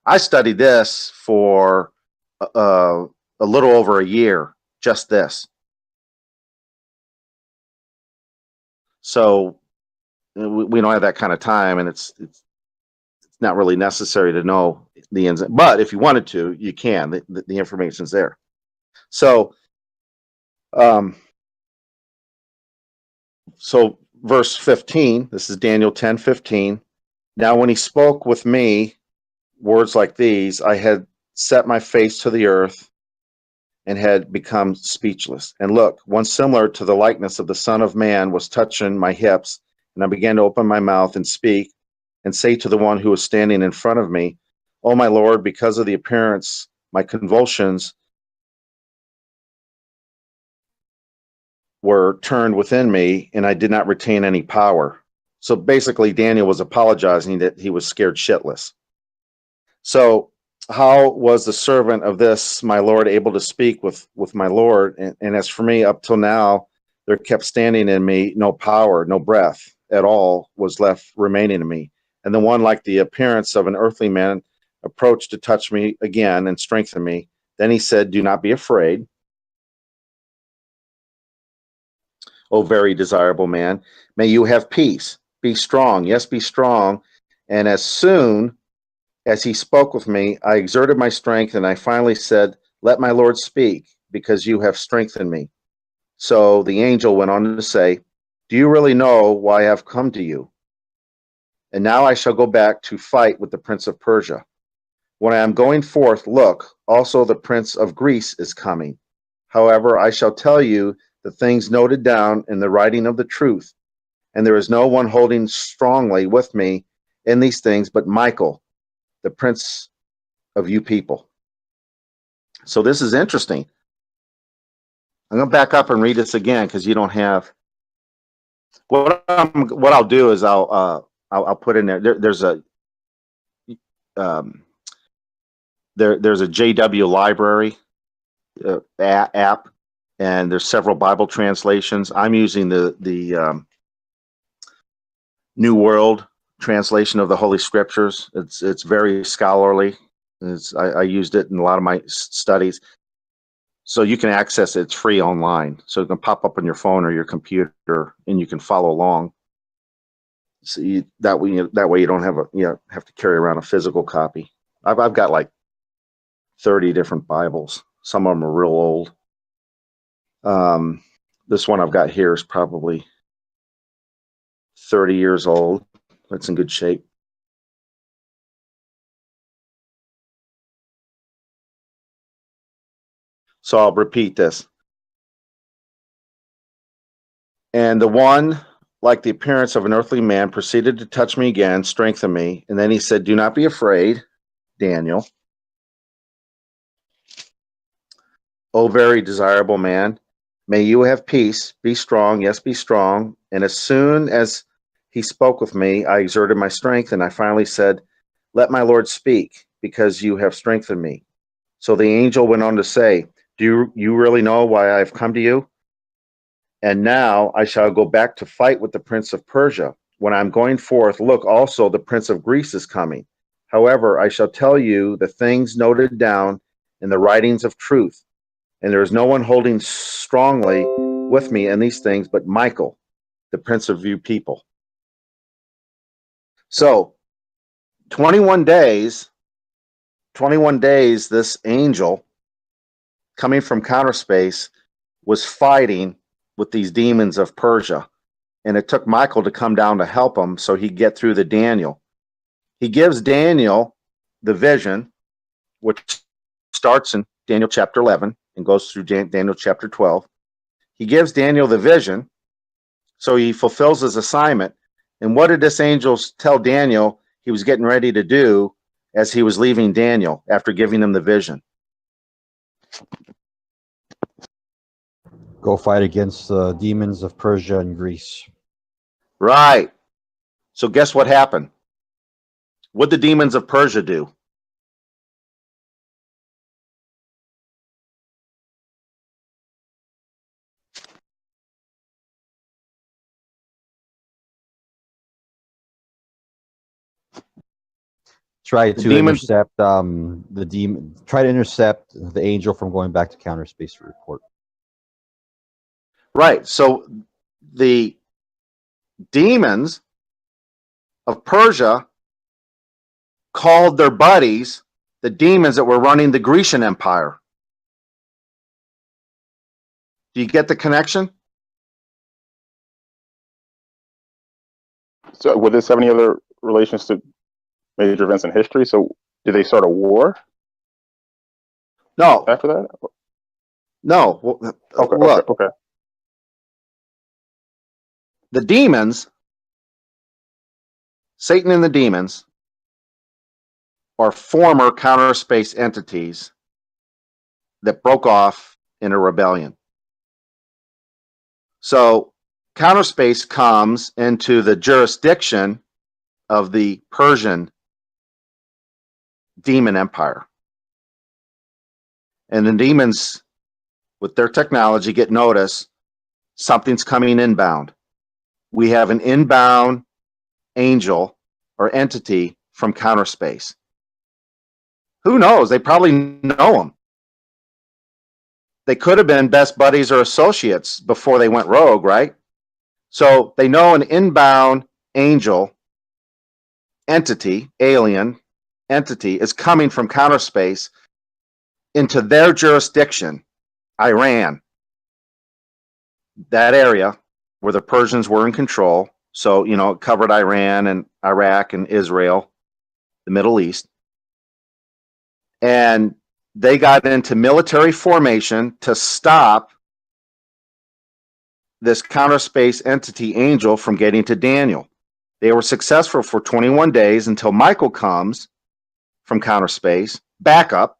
[SPEAKER 1] I studied this for a little over a year, just this. So we don't have that kind of time, and it's not really necessary to know the ins. But if you wanted to, you can. The information's there. So, so verse 15. This is Daniel 10:15. Now, when he spoke with me words like these, I had set my face to the earth and had become speechless. And look, one similar to the likeness of the Son of Man was touching my hips, and I began to open my mouth and speak and say to the one who was standing in front of me, "Oh, my Lord, because of the appearance, my convulsions were turned within me, and I did not retain any power." So basically, Daniel was apologizing that he was scared shitless. So how was the servant of this my Lord able to speak with my Lord? And as for me, up till now, there kept standing in me no power, no breath at all was left remaining in me. And the one like the appearance of an earthly man approached to touch me again and strengthen me. Then he said, "Do not be afraid, O very desirable man. May you have peace. Be strong. Yes, be strong." And as soon as he spoke with me, I exerted my strength, and I finally said, "Let my Lord speak, because you have strengthened me." So the angel went on to say, "Do you really know why I have come to you? And now I shall go back to fight with the prince of Persia. When I am going forth, look, also the prince of Greece is coming. However, I shall tell you the things noted down in the writing of the truth, and there is no one holding strongly with me in these things but Michael, the prince of you people." So this is interesting. I'm going to back up and read this again because you don't have. What I'll do is I'll put in there's a um, there's a JW library app, and there's several Bible translations. I'm using the New World translation of the Holy Scriptures. It's very scholarly. I used it in a lot of my studies. So you can access it. It's free online. So it can pop up on your phone or your computer, and you can follow along. So that way you don't have to carry around a physical copy. I've got like 30 different Bibles. Some of them are real old. This one I've got here is probably 30 years old. It's in good shape. So I'll repeat this. And the one, like the appearance of an earthly man, proceeded to touch me again, strengthen me. And then he said, "Do not be afraid, Daniel. O very desirable man, may you have peace. Be strong. Yes, be strong." And as soon as he spoke with me, I exerted my strength, and I finally said, "Let my Lord speak, because you have strengthened me." So the angel went on to say, "Do you really know why I have come to you? And now I shall go back to fight with the prince of Persia. When I am going forth, look, also the prince of Greece is coming. However, I shall tell you the things noted down in the writings of truth, and there is no one holding strongly with me in these things but Michael, the prince of you people." So 21 days, this angel coming from counter space was fighting with these demons of Persia. And it took Michael to come down to help him so he'd get through the Daniel. He gives Daniel the vision, which starts in Daniel chapter 11 and goes through Daniel chapter 12. He gives Daniel the vision, so he fulfills his assignment. And what did this angel tell Daniel he was getting ready to do as he was leaving Daniel after giving him the vision?
[SPEAKER 3] Go fight against the demons of Persia and Greece.
[SPEAKER 1] Right. So guess what happened? What did the demons of Persia do?
[SPEAKER 3] Try
[SPEAKER 1] The
[SPEAKER 3] to
[SPEAKER 1] demons-
[SPEAKER 3] intercept the demon. Try to intercept the angel from going back to counter space to report.
[SPEAKER 1] Right. So the demons of Persia called their buddies the demons that were running the Grecian Empire. Do you get the connection?
[SPEAKER 2] So would this have any other relations to major events in history? So did they start a war
[SPEAKER 1] No,
[SPEAKER 2] after that?
[SPEAKER 1] no. Well,
[SPEAKER 2] Okay,
[SPEAKER 1] look,
[SPEAKER 2] okay.
[SPEAKER 1] the demons, Satan and the demons, are former counter space entities that broke off in a rebellion. So counter space comes into the jurisdiction of the Persian demon empire. And the demons, with their technology, get notice something's coming inbound. We have an inbound angel or entity from counter space. Who knows? They probably know him. They could have been best buddies or associates before they went rogue, right? So they know an inbound angel entity, alien entity, is coming from counter space into their jurisdiction, Iran, that area where the Persians were in control. So, you know, it covered Iran and Iraq and Israel, the Middle East. And they got into military formation to stop this counter space entity angel from getting to Daniel. They were successful for 21 days until Michael comes from counter space, backup.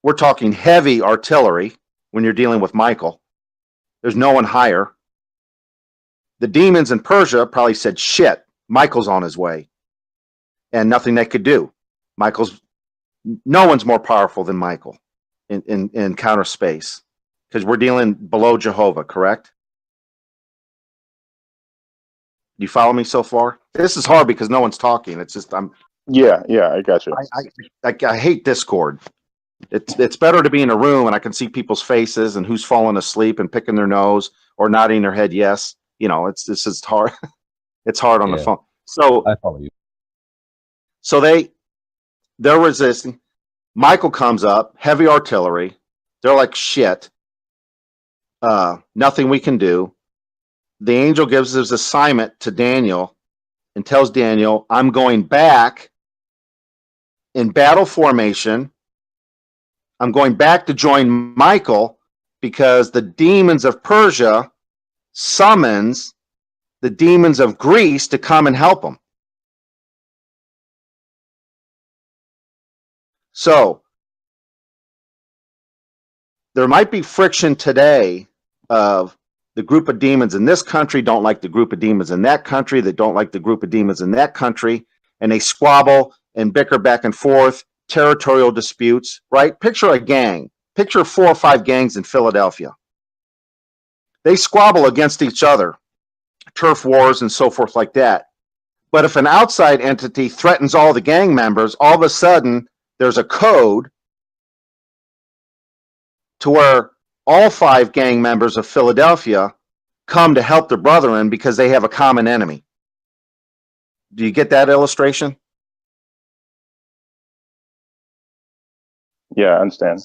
[SPEAKER 1] We're talking heavy artillery when you're dealing with Michael. There's no one higher. The demons in Persia probably said, shit, Michael's on his way. And nothing they could do. No one's more powerful than Michael in counter space, because we're dealing below Jehovah, correct? You follow me so far? This is hard because no one's talking. It's just
[SPEAKER 2] Yeah, I got you.
[SPEAKER 1] I hate Discord. It's better to be in a room and I can see people's faces and who's falling asleep and picking their nose or nodding their head yes. You know, it's just hard. It's hard on the
[SPEAKER 3] Yeah.
[SPEAKER 1] phone. So
[SPEAKER 3] I follow you.
[SPEAKER 1] So they're resisting. Michael comes up, heavy artillery. They're like, shit. Nothing we can do. The angel gives his assignment to Daniel and tells Daniel, I'm going back in battle formation. I'm going back to join Michael because the demons of Persia summons the demons of Greece to come and help them. So there might be friction today of the group of demons in this country don't like the group of demons in that country that don't like the group of demons in that country, and they squabble and bicker back and forth, territorial disputes, right? Picture a gang. Picture 4 or 5 gangs in Philadelphia. They squabble against each other, turf wars and so forth like that. But if an outside entity threatens all the gang members, all of a sudden there's a code to where all 5 gang members of Philadelphia come to help their brethren because they have a common enemy. Do you get that illustration?
[SPEAKER 2] Yeah, I understand.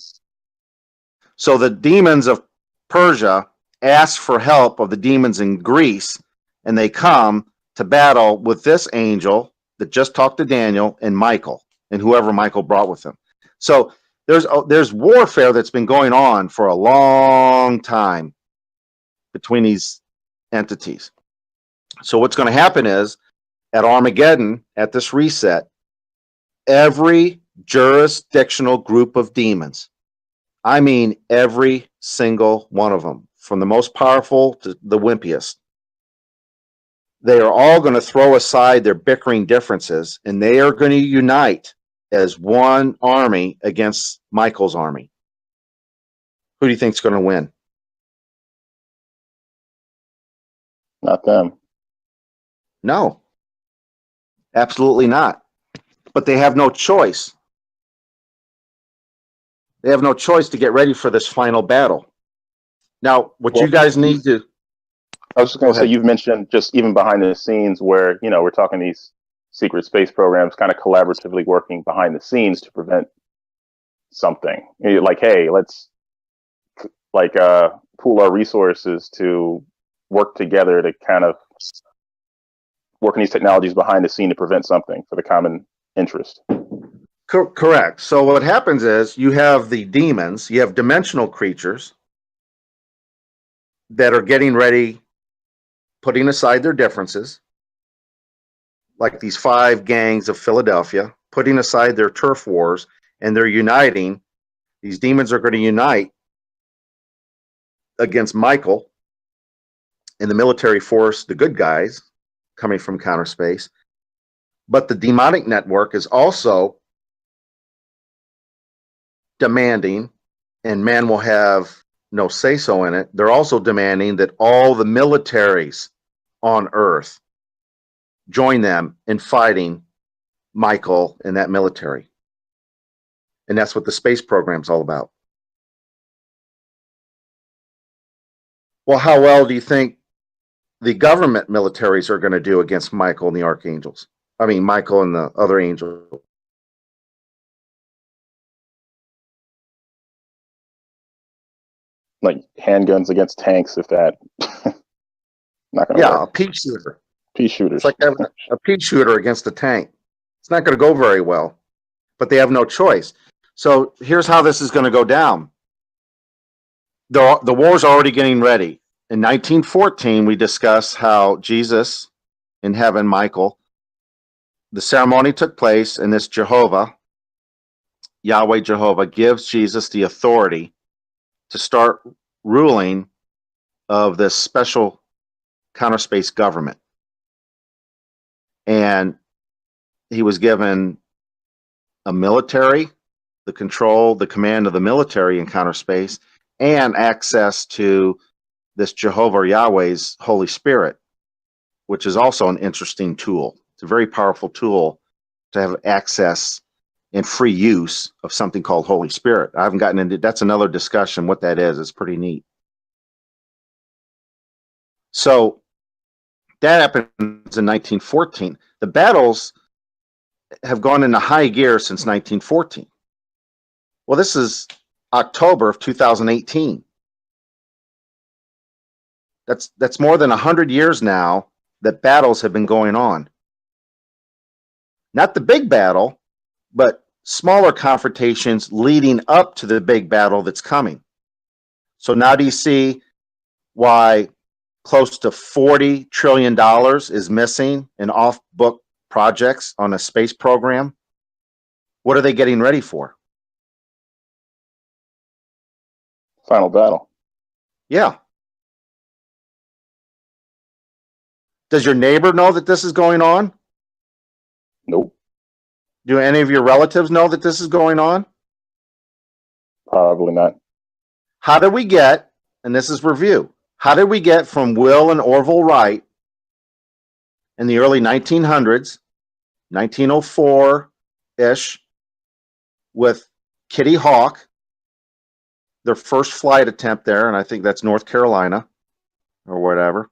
[SPEAKER 1] So the demons of Persia ask for help of the demons in Greece, and they come to battle with this angel that just talked to Daniel and Michael and whoever Michael brought with him. So there's warfare that's been going on for a long time between these entities. So what's going to happen is at Armageddon, at this reset, every jurisdictional group of demons, I mean every single one of them, from the most powerful to the wimpiest, they are all going to throw aside their bickering differences and they are going to unite as one army against Michael's army. Who do you think is going to win?
[SPEAKER 2] Not them.
[SPEAKER 1] No. Absolutely not. But they have no choice. They have no choice to get ready for this final battle. Now, what you guys need to
[SPEAKER 2] I was just going
[SPEAKER 1] Go
[SPEAKER 2] to say,
[SPEAKER 1] ahead.
[SPEAKER 2] you've mentioned just even behind the scenes where, we're talking these secret space programs kind of collaboratively working behind the scenes to prevent something. Like, hey, let's pool our resources to work together to kind of work on these technologies behind the scene to prevent something for the common interest.
[SPEAKER 1] Correct. So what happens is you have the demons, you have dimensional creatures that are getting ready, putting aside their differences, like these 5 gangs of Philadelphia, putting aside their turf wars, and they're uniting. These demons are going to unite against Michael and the military force, the good guys coming from counter space. But the demonic network is also demanding, and man will have no say so in it. They're also demanding that all the militaries on Earth join them in fighting Michael and that military. And that's what the space program's all about. Well, how well do you think the government militaries are going to do against Michael and the archangels? I mean, Michael and the other angels.
[SPEAKER 2] Like handguns against tanks, if that. Not going to
[SPEAKER 1] Yeah, a
[SPEAKER 2] work.
[SPEAKER 1] pea shooter.
[SPEAKER 2] Pea shooters.
[SPEAKER 1] It's like having a pea shooter against a tank. It's not going to go very well, but they have no choice. So here's how this is going to go down. The war's already getting ready. In 1914, we discuss how Jesus in heaven, Michael, the ceremony took place, and this Yahweh Jehovah, gives Jesus the authority to start ruling of this special counter space government. And he was given a military, the command of the military in counter space, and access to this Jehovah Yahweh's Holy Spirit, which is also an interesting tool. It's a very powerful tool to have access and free use of something called Holy Spirit. I haven't gotten into that's another discussion what that is. It's pretty neat. So that happens in 1914. The battles have gone into high gear since 1914. Well, this is October of 2018. That's more than 100 years now that battles have been going on. Not the big battle, but smaller confrontations leading up to the big battle that's coming. So now do you see why close to $40 trillion is missing in off-book projects on a space program? What are they getting ready for?
[SPEAKER 2] Final battle.
[SPEAKER 1] Yeah. Does your neighbor know that this is going on?
[SPEAKER 2] Nope.
[SPEAKER 1] Do any of your relatives know that this is going on?
[SPEAKER 2] Probably not.
[SPEAKER 1] How did we get, and this is review, how did we get from Will and Orville Wright in the early 1900s, 1904-ish, with Kitty Hawk, their first flight attempt there, and I think that's North Carolina or whatever.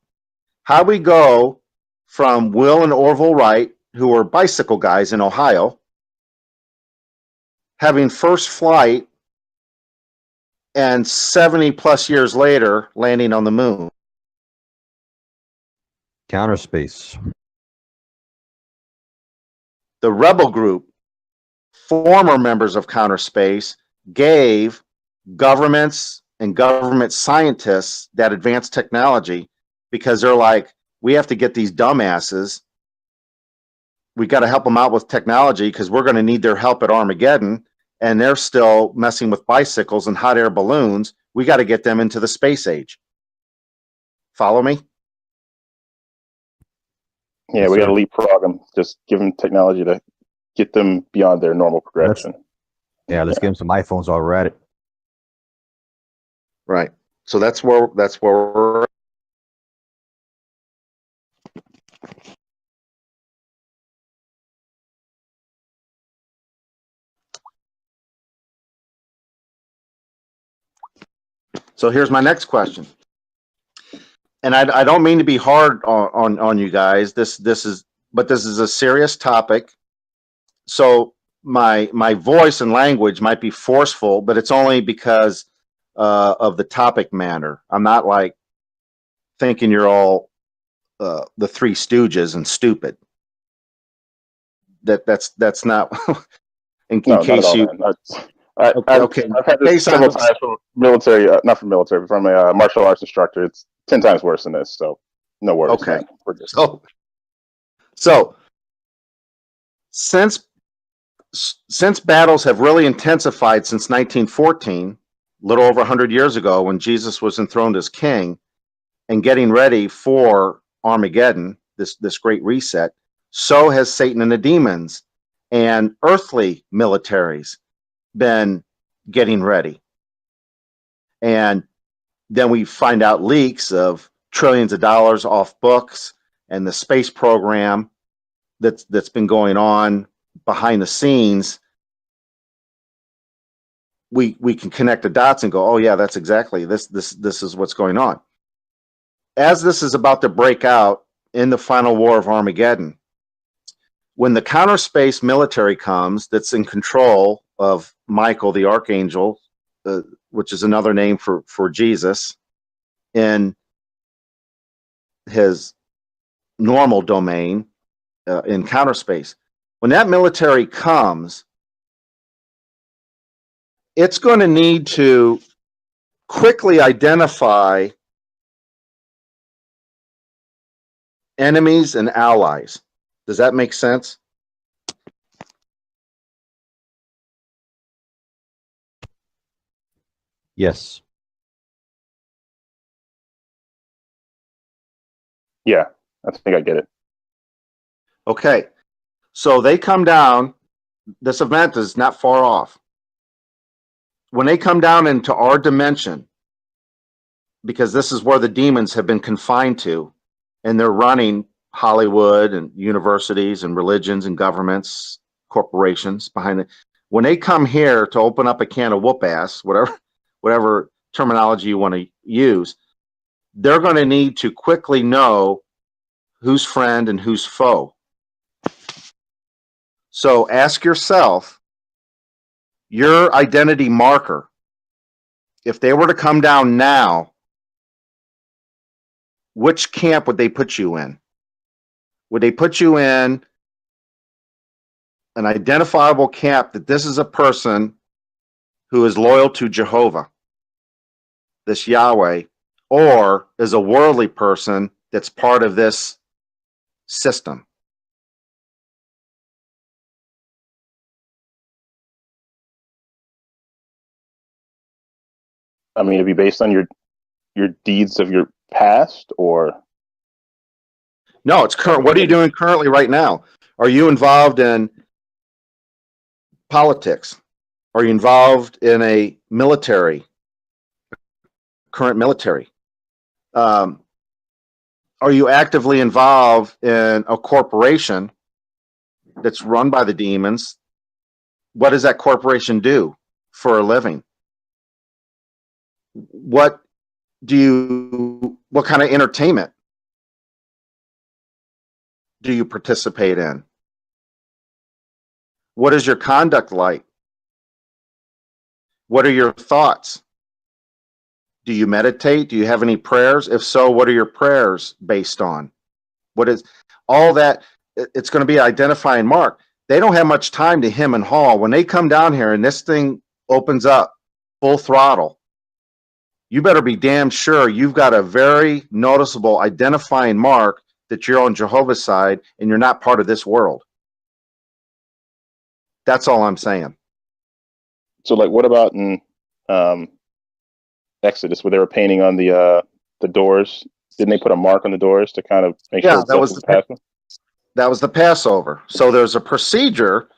[SPEAKER 1] How we go from Will and Orville Wright, who were bicycle guys in Ohio, having first flight, and 70 plus years later landing on the moon.
[SPEAKER 3] Counter space.
[SPEAKER 1] The rebel group, former members of Counter Space, gave governments and government scientists that advanced technology because they're like, we have to get these dumbasses. We got to help them out with technology because we're going to need their help at Armageddon. And they're still messing with bicycles and hot air balloons. We got to get them into the space age. Follow me?
[SPEAKER 2] Yeah, we got to leapfrog them. Just give them technology to get them beyond their normal progression.
[SPEAKER 3] Let's give them some iPhones while we're at it.
[SPEAKER 1] Right. So that's where we're So here's my next question. And I don't mean to be hard on you guys. This is a serious topic. So my voice and language might be forceful, but it's only because of the topic matter. I'm not like thinking you're all the Three Stooges and stupid. That's not. in
[SPEAKER 2] No, not at
[SPEAKER 1] case
[SPEAKER 2] all,
[SPEAKER 1] you.
[SPEAKER 2] man. I've had
[SPEAKER 1] Hey,
[SPEAKER 2] this several
[SPEAKER 1] Simon.
[SPEAKER 2] times from military, not from military, but from a martial arts instructor. It's 10 times worse than this. So no worries.
[SPEAKER 1] Okay.
[SPEAKER 2] Man. We're good.
[SPEAKER 1] So since battles have really intensified since 1914, a little over 100 years ago, when Jesus was enthroned as king, and getting ready for Armageddon, this great reset, so has Satan and the demons and earthly militaries been getting ready. And then we find out leaks of trillions of dollars off books and the space program that's been going on behind the scenes. We can connect the dots and go, oh yeah, that's exactly this is what's going on. As this is about to break out in the final war of Armageddon, when the counter space military comes that's in control of Michael the Archangel, which is another name for Jesus, in his normal domain in counter space, when that military comes, it's going to need to quickly identify enemies and allies. Does that make sense?
[SPEAKER 3] Yes.
[SPEAKER 2] Yeah, I think I get it.
[SPEAKER 1] Okay. So they come down. This event is not far off. When they come down into our dimension, because this is where the demons have been confined to, and they're running Hollywood and universities and religions and governments, corporations behind it. When they come here to open up a can of whoop ass, whatever terminology you want to use, they're going to need to quickly know who's friend and who's foe. So ask yourself, your identity marker, if they were to come down now, which camp would they put you in? Would they put you in an identifiable camp that this is a person who is loyal to Jehovah, this Yahweh, or is a worldly person that's part of this system?
[SPEAKER 2] I mean, it'd be based on your deeds of your past, or
[SPEAKER 1] No, it's current. What are you doing currently right now? Are you involved in politics? Are you involved in a military, current military? Are you actively involved in a corporation that's run by the demons? What does that corporation do for a living? What kind of entertainment do you participate in? What is your conduct like? What are your thoughts? Do you meditate? Do you have any prayers? If so, what are your prayers based on? What is all that? It's going to be an identifying mark. They don't have much time to hem and haw. When they come down here and this thing opens up full throttle, you better be damn sure you've got a very noticeable identifying mark that you're on Jehovah's side and you're not part of this world. That's all I'm saying.
[SPEAKER 2] so like, what about in Exodus, where they were painting on the doors? Didn't they put a mark on the doors to kind of make sure
[SPEAKER 1] that was that was the Passover. So there's a procedure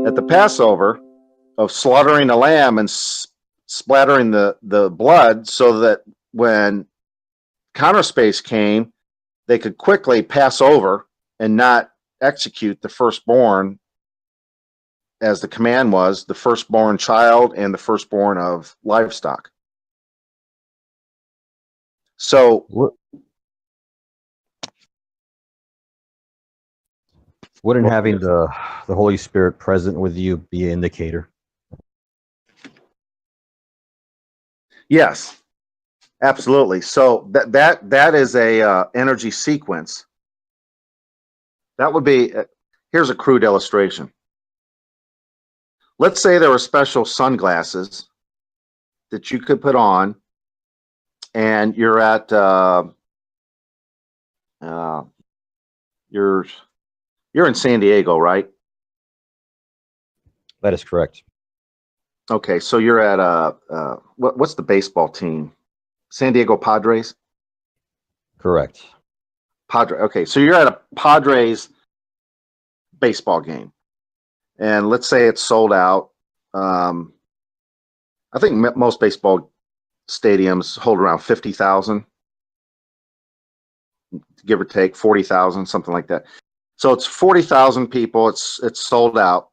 [SPEAKER 1] at the Passover of slaughtering a lamb and splattering the blood so that when counter space came, they could quickly pass over and not execute the firstborn, as the command was, the firstborn child and the firstborn of livestock. So
[SPEAKER 3] Wouldn't having the Holy Spirit present with you be an indicator?
[SPEAKER 1] yes, absolutely. So that is a energy sequence. That would be. Here's a crude illustration. Let's say there were special sunglasses that you could put on, and you're at you're in San Diego, right?
[SPEAKER 3] That is correct.
[SPEAKER 1] Okay, so you're at what's the baseball team? San Diego Padres?
[SPEAKER 3] Correct.
[SPEAKER 1] Padre. Okay, so you're at a Padres baseball game, and let's say it's sold out. I think most baseball stadiums hold around 50,000, give or take 40,000, something like that. So it's 40,000 people. It's sold out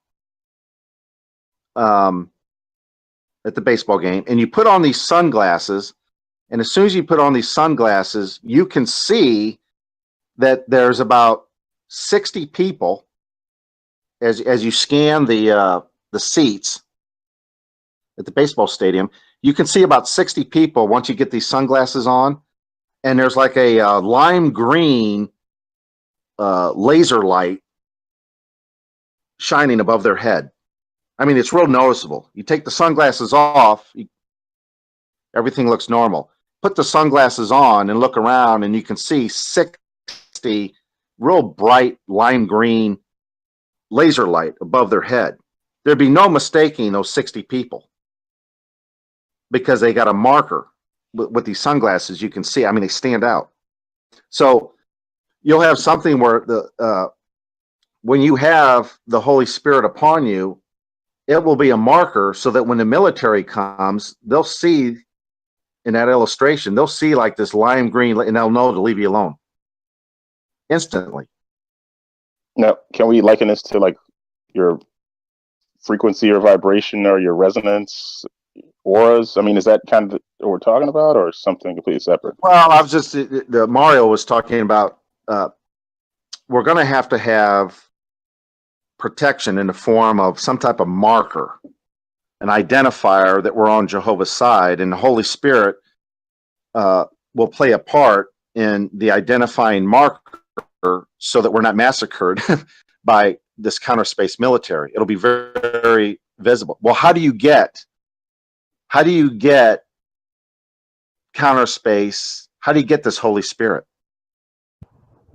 [SPEAKER 1] at the baseball game, and you put on these sunglasses, and as soon as you put on these sunglasses, you can see that there's about 60 people as you scan the seats at the baseball stadium. You can see about 60 people once you get these sunglasses on, and there's like a lime green laser light shining above their head. I mean, it's real noticeable. You take the sunglasses off, everything looks normal. Put the sunglasses on and look around, and you can see 60 real bright lime green laser light above their head. There'd be no mistaking those 60 people because they got a marker with these sunglasses. You can see, I mean, they stand out. So you'll have something where when you have the Holy Spirit upon you, it will be a marker so that when the military comes, they'll see in that illustration, they'll see like this lime green, and they'll know to leave you alone instantly.
[SPEAKER 2] Now, can we liken this to like your frequency or vibration or your resonance auras? I mean, is that kind of what we're talking about, or something completely separate?
[SPEAKER 1] Well, I was just Mario was talking about. We're going to have protection in the form of some type of marker, an identifier that we're on Jehovah's side, and the Holy Spirit will play a part in the identifying marker so that we're not massacred by this counter space military. It'll be very, very visible. Well, how do you get counter space? How do you get this Holy Spirit?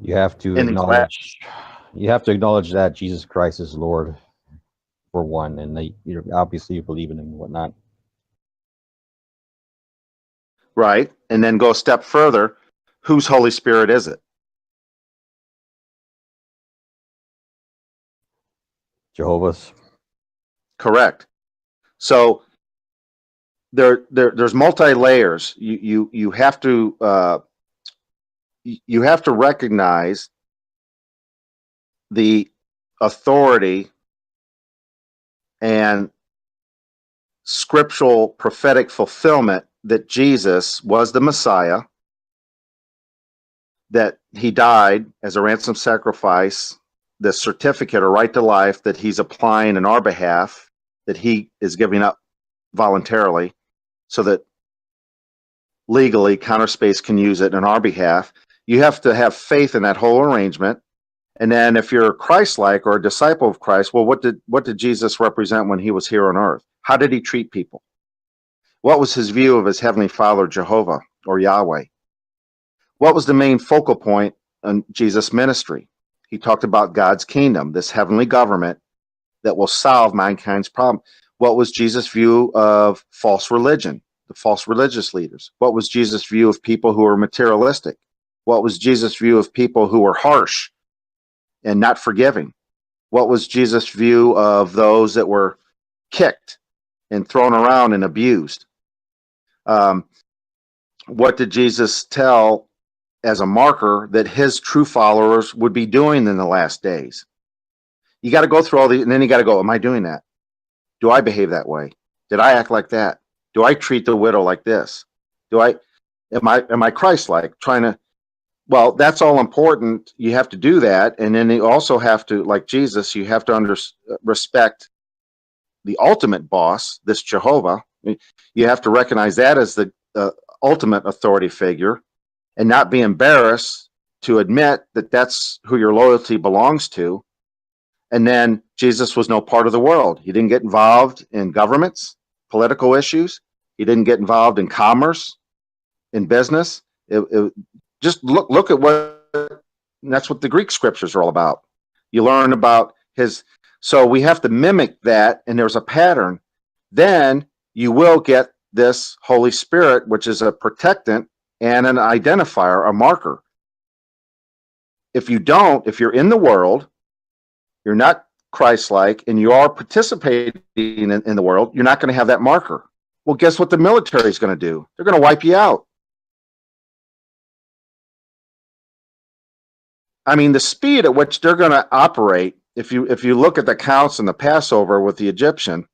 [SPEAKER 3] You have to acknowledge that Jesus Christ is Lord, for one, and obviously you believe in him and whatnot.
[SPEAKER 1] Right. And then go a step further. Whose Holy Spirit is it?
[SPEAKER 3] Jehovah's.
[SPEAKER 1] Correct. So there's multi layers. You have to recognize the authority and scriptural prophetic fulfillment that Jesus was the Messiah, that he died as a ransom sacrifice, the certificate or right to life that he's applying in our behalf, that he is giving up voluntarily so that legally counterspace can use it in our behalf. You have to have faith in that whole arrangement. And then if you're Christ-like or a disciple of Christ, well, what did Jesus represent when he was here on earth? How did he treat people? What was his view of his heavenly Father, Jehovah or Yahweh? What was the main focal point in Jesus' ministry? He talked about God's kingdom, this heavenly government that will solve mankind's problem. What was Jesus' view of false religion, the false religious leaders? What was Jesus' view of people who were materialistic? What was Jesus' view of people who were harsh and not forgiving? What was Jesus' view of those that were kicked and thrown around and abused? What did Jesus tell as a marker that his true followers would be doing in the last days? You got to go through all these, and then you got to go, am I doing that? Do I behave that way? Did I act like that? Do I treat the widow like this? Am I Christ-like? Well, that's all important. You have to do that. And then you also have to, like Jesus, you have to respect the ultimate boss, this Jehovah. You have to recognize that as the ultimate authority figure and not be embarrassed to admit that that's who your loyalty belongs to. And then Jesus was no part of the world. He didn't get involved in governments, political issues. He didn't get involved in commerce, in business. Just look at that's what the Greek scriptures are all about. You learn about his, so we have to mimic that, and there's a pattern. Then you will get this Holy Spirit, which is a protectant and an identifier, a marker. If you don't, if you're in the world, you're not Christ-like, and you are participating in the world, you're not going to have that marker. Well, guess what the military is going to do? They're going to wipe you out. I mean, the speed at which they're going to operate, if you look at the counts in the Passover with the Egyptian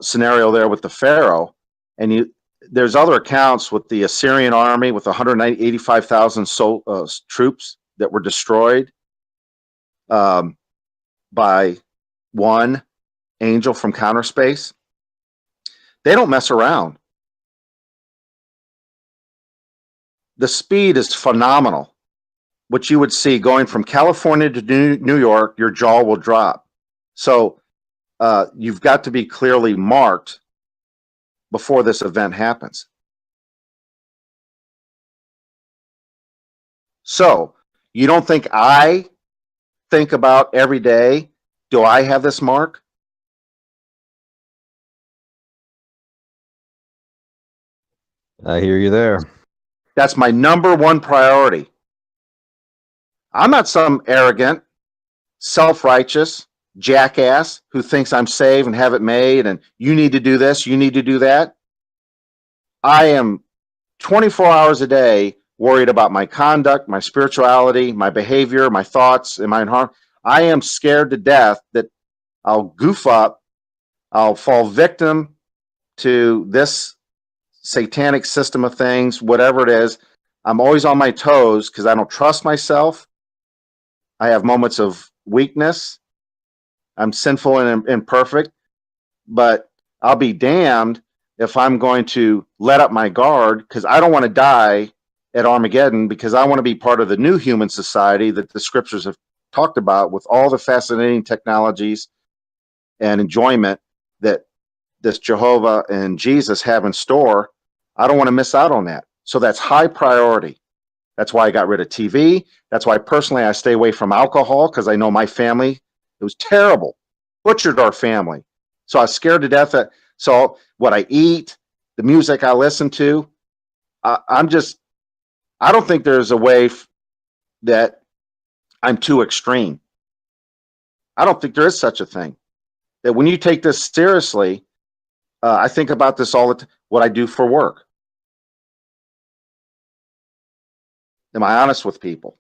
[SPEAKER 1] scenario there with the Pharaoh, and there's other accounts with the Assyrian army with 185,000 troops that were destroyed by one angel from counter space. They don't mess around. The speed is phenomenal. What you would see going from California to New York, your jaw will drop. So you've got to be clearly marked before this event happens. So you don't think I think about every day, do I have this mark?
[SPEAKER 3] I hear you there.
[SPEAKER 1] That's my number one priority. I'm not some arrogant, self-righteous jackass who thinks I'm saved and have it made and you need to do this, you need to do that. I am 24 hours a day worried about my conduct, my spirituality, my behavior, my thoughts, and my harm. I am scared to death that I'll goof up, I'll fall victim to this satanic system of things, whatever it is. I'm always on my toes because I don't trust myself. I have moments of weakness. I'm sinful and imperfect, but I'll be damned if I'm going to let up my guard, because I don't want to die at Armageddon, because I want to be part of the new human society that the scriptures have talked about with all the fascinating technologies and enjoyment that this Jehovah and Jesus have in store. I don't want to miss out on that. So that's high priority. That's why I got rid of TV. That's why personally I stay away from alcohol, because I know my family, it was terrible, butchered our family. So I was scared to death. So what I eat, the music I listen to, I don't think there's a way that I'm too extreme. I don't think there is such a thing. That when you take this seriously, I think about this all the time, what I do for work. Am I honest with people?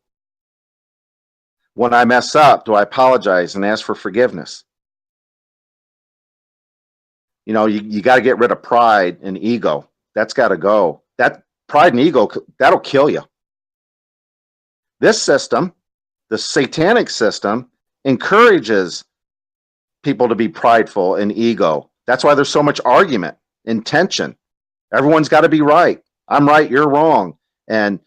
[SPEAKER 1] When I mess up, do I apologize and ask for forgiveness? You know, you got to get rid of pride and ego. That's got to go. That pride and ego, that'll kill you. This system, the satanic system, encourages people to be prideful and ego. That's why there's so much argument and tension. Everyone's got to be right. I'm right, you're wrong. And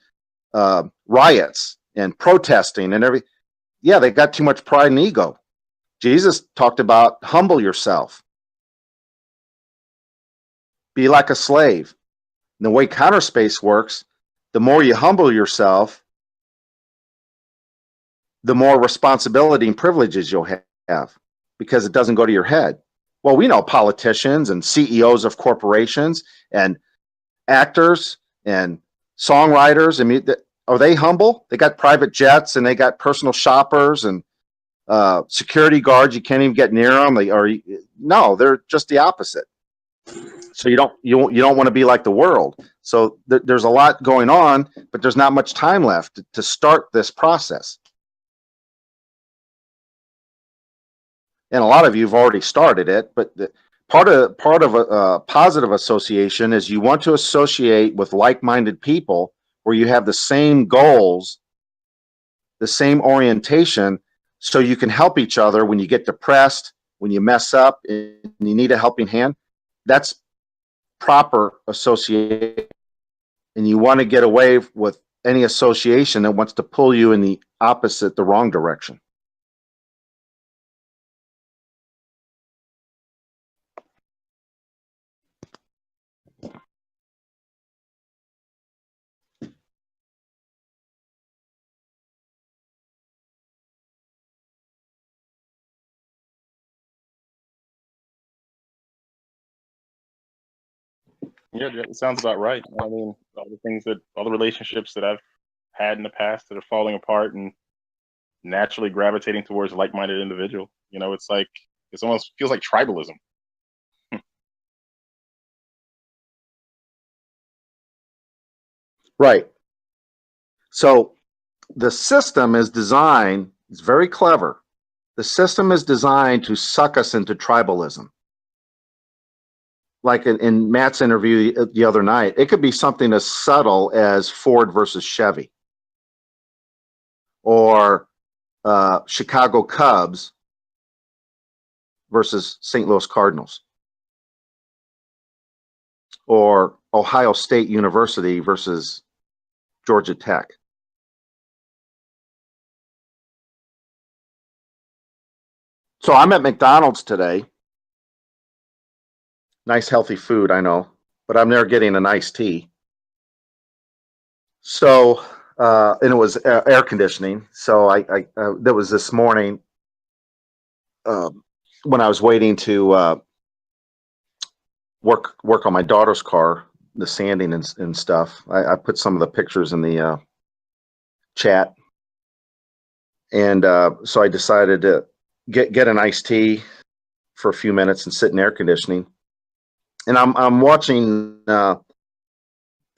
[SPEAKER 1] riots and protesting and everything. Yeah, they got too much pride and ego. Jesus talked about humble yourself. Be like a slave. And the way counter space works, the more you humble yourself, the more responsibility and privileges you'll have, because it doesn't go to your head. Well, we know politicians and CEOs of corporations and actors and songwriters. I mean, are they humble? They got private jets and they got personal shoppers and security guards. You can't even get near them. No, they're just the opposite. So you don't want to be like the world. So there's a lot going on, but there's not much time left to start this process. And a lot of you have already started it, but part of a positive association is you want to associate with like-minded people where you have the same goals, the same orientation, so you can help each other when you get depressed, when you mess up and you need a helping hand. That's proper association. And you want to get away with any association that wants to pull you in the opposite, the wrong direction.
[SPEAKER 4] Yeah, it sounds about right. I mean, all the relationships that I've had in the past that are falling apart and naturally gravitating towards a like-minded individual. It's like, it almost feels like tribalism.
[SPEAKER 1] Right. So the system is designed, it's very clever. The system is designed to suck us into tribalism. Like in Matt's interview the other night, it could be something as subtle as Ford versus Chevy, or Chicago Cubs versus St. Louis Cardinals, or Ohio State University versus Georgia Tech. So I'm at McDonald's today. Nice healthy food, I know, but I'm there getting an iced tea. So, and it was air conditioning. So that was this morning when I was waiting to work on my daughter's car, the sanding and stuff. I put some of the pictures in the chat, and so I decided to get an iced tea for a few minutes and sit in air conditioning. And I'm watching the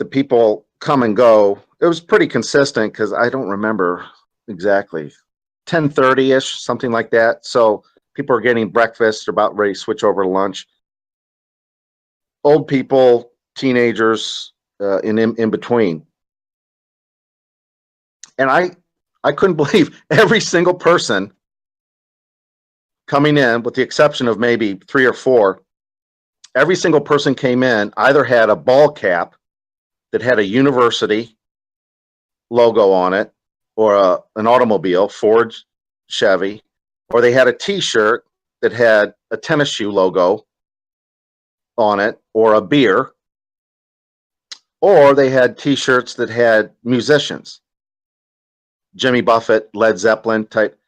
[SPEAKER 1] people come and go. It was pretty consistent because I don't remember exactly, 10:30-ish, something like that. So people are getting breakfast, they're about ready to switch over to lunch. Old people, teenagers, in between. And I couldn't believe every single person coming in, with the exception of maybe 3 or 4, every single person came in, either had a ball cap that had a university logo on it, or an automobile, Ford, Chevy, or they had a t-shirt that had a tennis shoe logo on it, or a beer, or they had t-shirts that had musicians, Jimmy Buffett, Led Zeppelin type.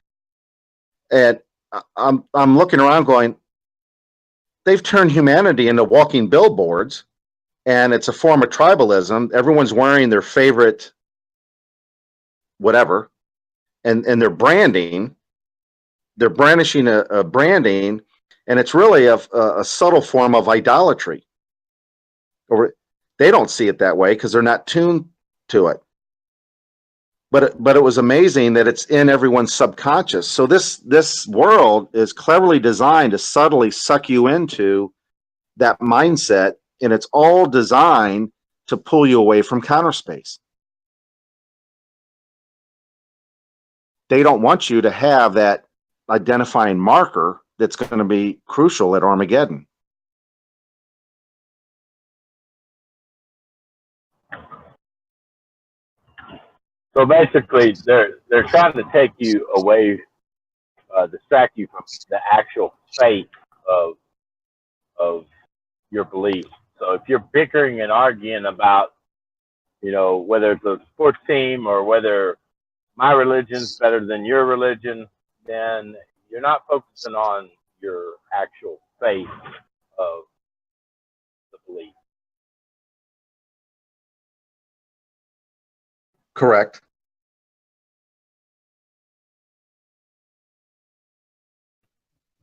[SPEAKER 1] And I'm looking around going, they've turned humanity into walking billboards, and it's a form of tribalism. Everyone's wearing their favorite whatever, and they're branding. They're brandishing a branding, and it's really a subtle form of idolatry. Or they don't see it that way because they're not tuned to it. But it was amazing that it's in everyone's subconscious. So this world is cleverly designed to subtly suck you into that mindset, and it's all designed to pull you away from counter space. They don't want you to have that identifying marker that's going to be crucial at Armageddon.
[SPEAKER 5] So basically, they're trying to take you away, distract you from the actual fate of your beliefs. So if you're bickering and arguing about, whether it's a sports team or whether my religion's better than your religion, then you're not focusing on your actual faith of the belief.
[SPEAKER 1] Correct.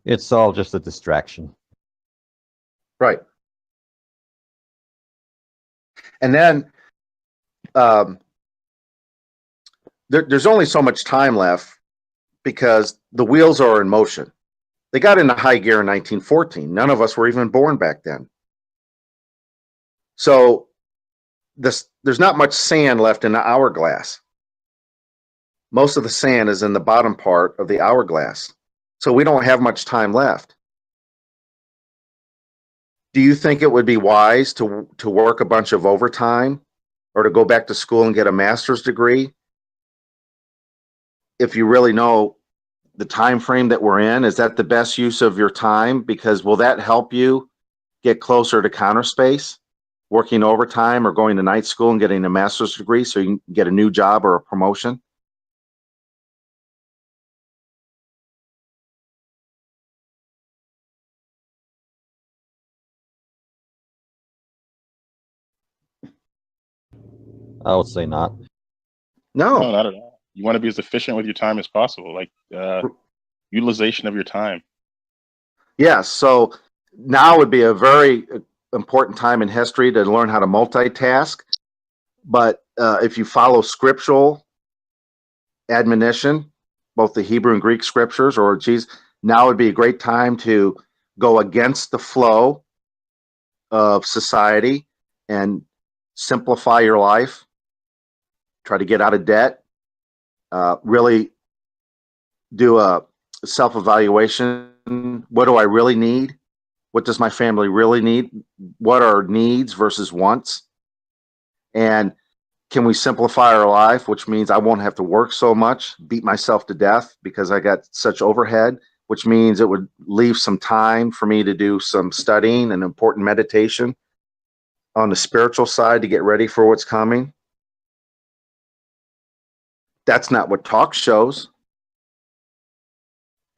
[SPEAKER 3] It's all just a distraction.
[SPEAKER 1] Right. And then there's only so much time left because the wheels are in motion. They got into high gear in 1914. None of us were even born back then. So there's not much sand left in the hourglass. Most of the sand is in the bottom part of the hourglass. So we don't have much time left. Do you think it would be wise to work a bunch of overtime or to go back to school and get a master's degree if you really know the time frame that we're in? Is that the best use of your time? Because will that help you get closer to counter space, working overtime or going to night school and getting a master's degree so you can get a new job or a promotion?
[SPEAKER 3] I would say not.
[SPEAKER 4] No,
[SPEAKER 1] No.
[SPEAKER 4] not at all. You want to be as efficient with your time as possible, like utilization of your time.
[SPEAKER 1] Yes. So now would be a very important time in history to learn how to multitask. But if you follow scriptural admonition, both the Hebrew and Greek scriptures, or geez, now would be a great time to go against the flow of society and simplify your life, try to get out of debt, really do a self-evaluation. What do I really need? What does my family really need? What are needs versus wants? And can we simplify our life, which means I won't have to work so much, beat myself to death because I got such overhead, which means it would leave some time for me to do some studying and important meditation on the spiritual side to get ready for what's coming. That's not what talk shows.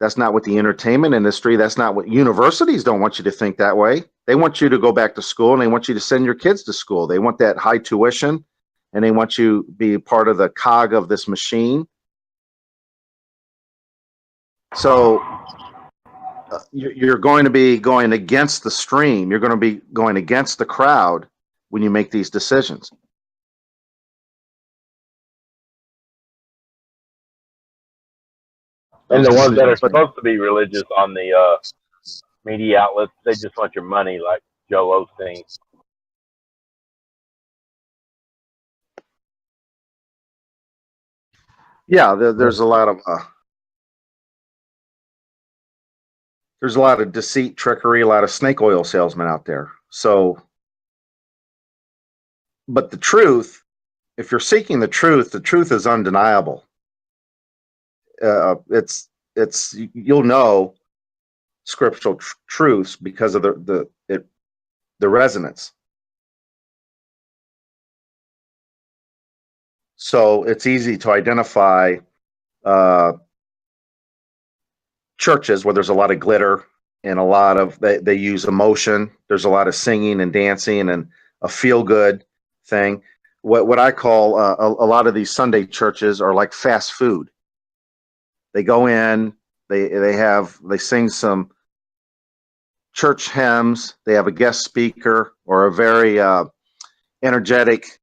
[SPEAKER 1] That's not what the entertainment industry, that's not what universities don't want you to think that way. They want you to go back to school and they want you to send your kids to school. They want that high tuition and they want you to be part of the cog of this machine. So you're going to be going against the stream. You're going to be going against the crowd when you make these decisions.
[SPEAKER 5] And the ones that are supposed to be religious on the media outlets, they just want your money, like Joel Osteen.
[SPEAKER 1] Yeah, there's a lot of deceit, trickery, a lot of snake oil salesmen out there. So, but the truth, if you're seeking the truth is undeniable. It's you'll know scriptural truths because of the resonance. So it's easy to identify churches where there's a lot of glitter and a lot of they use emotion. There's a lot of singing and dancing and a feel good thing. What I call a lot of these Sunday churches are like fast food. They go in, they sing some church hymns. They have a guest speaker or a very energetic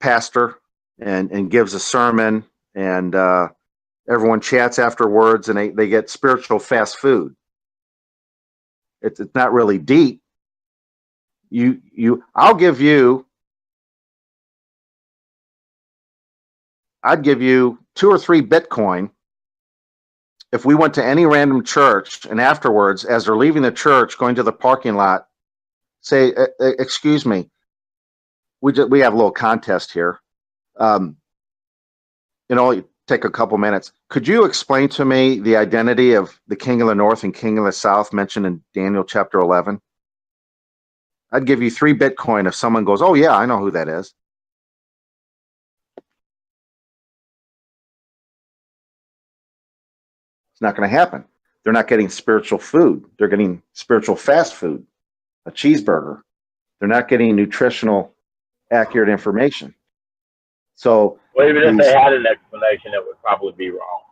[SPEAKER 1] pastor and gives a sermon, and everyone chats afterwards, and they get spiritual fast food. It's not really deep. I'd give you 2 or 3 Bitcoin if we went to any random church and afterwards, as they're leaving the church, going to the parking lot, say, excuse me, we have a little contest here. Take a couple minutes. Could you explain to me the identity of the king of the north and king of the south mentioned in Daniel chapter 11? I'd give you 3 Bitcoin if someone goes, oh yeah, I know who that is. It's not going to happen. They're not getting spiritual food. They're getting spiritual fast food, a cheeseburger. They're not getting nutritional, accurate information. So,
[SPEAKER 5] well, even if they had an explanation, it would probably be wrong.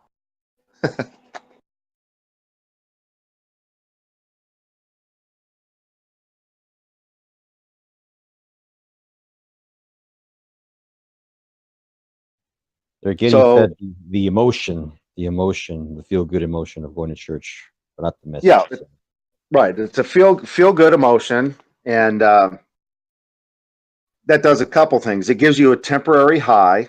[SPEAKER 3] They're getting fed the emotion, the feel-good emotion of going to church. but not the message.
[SPEAKER 1] Yeah. Right. It's a feel good emotion, and that does a couple things. It gives you a temporary high,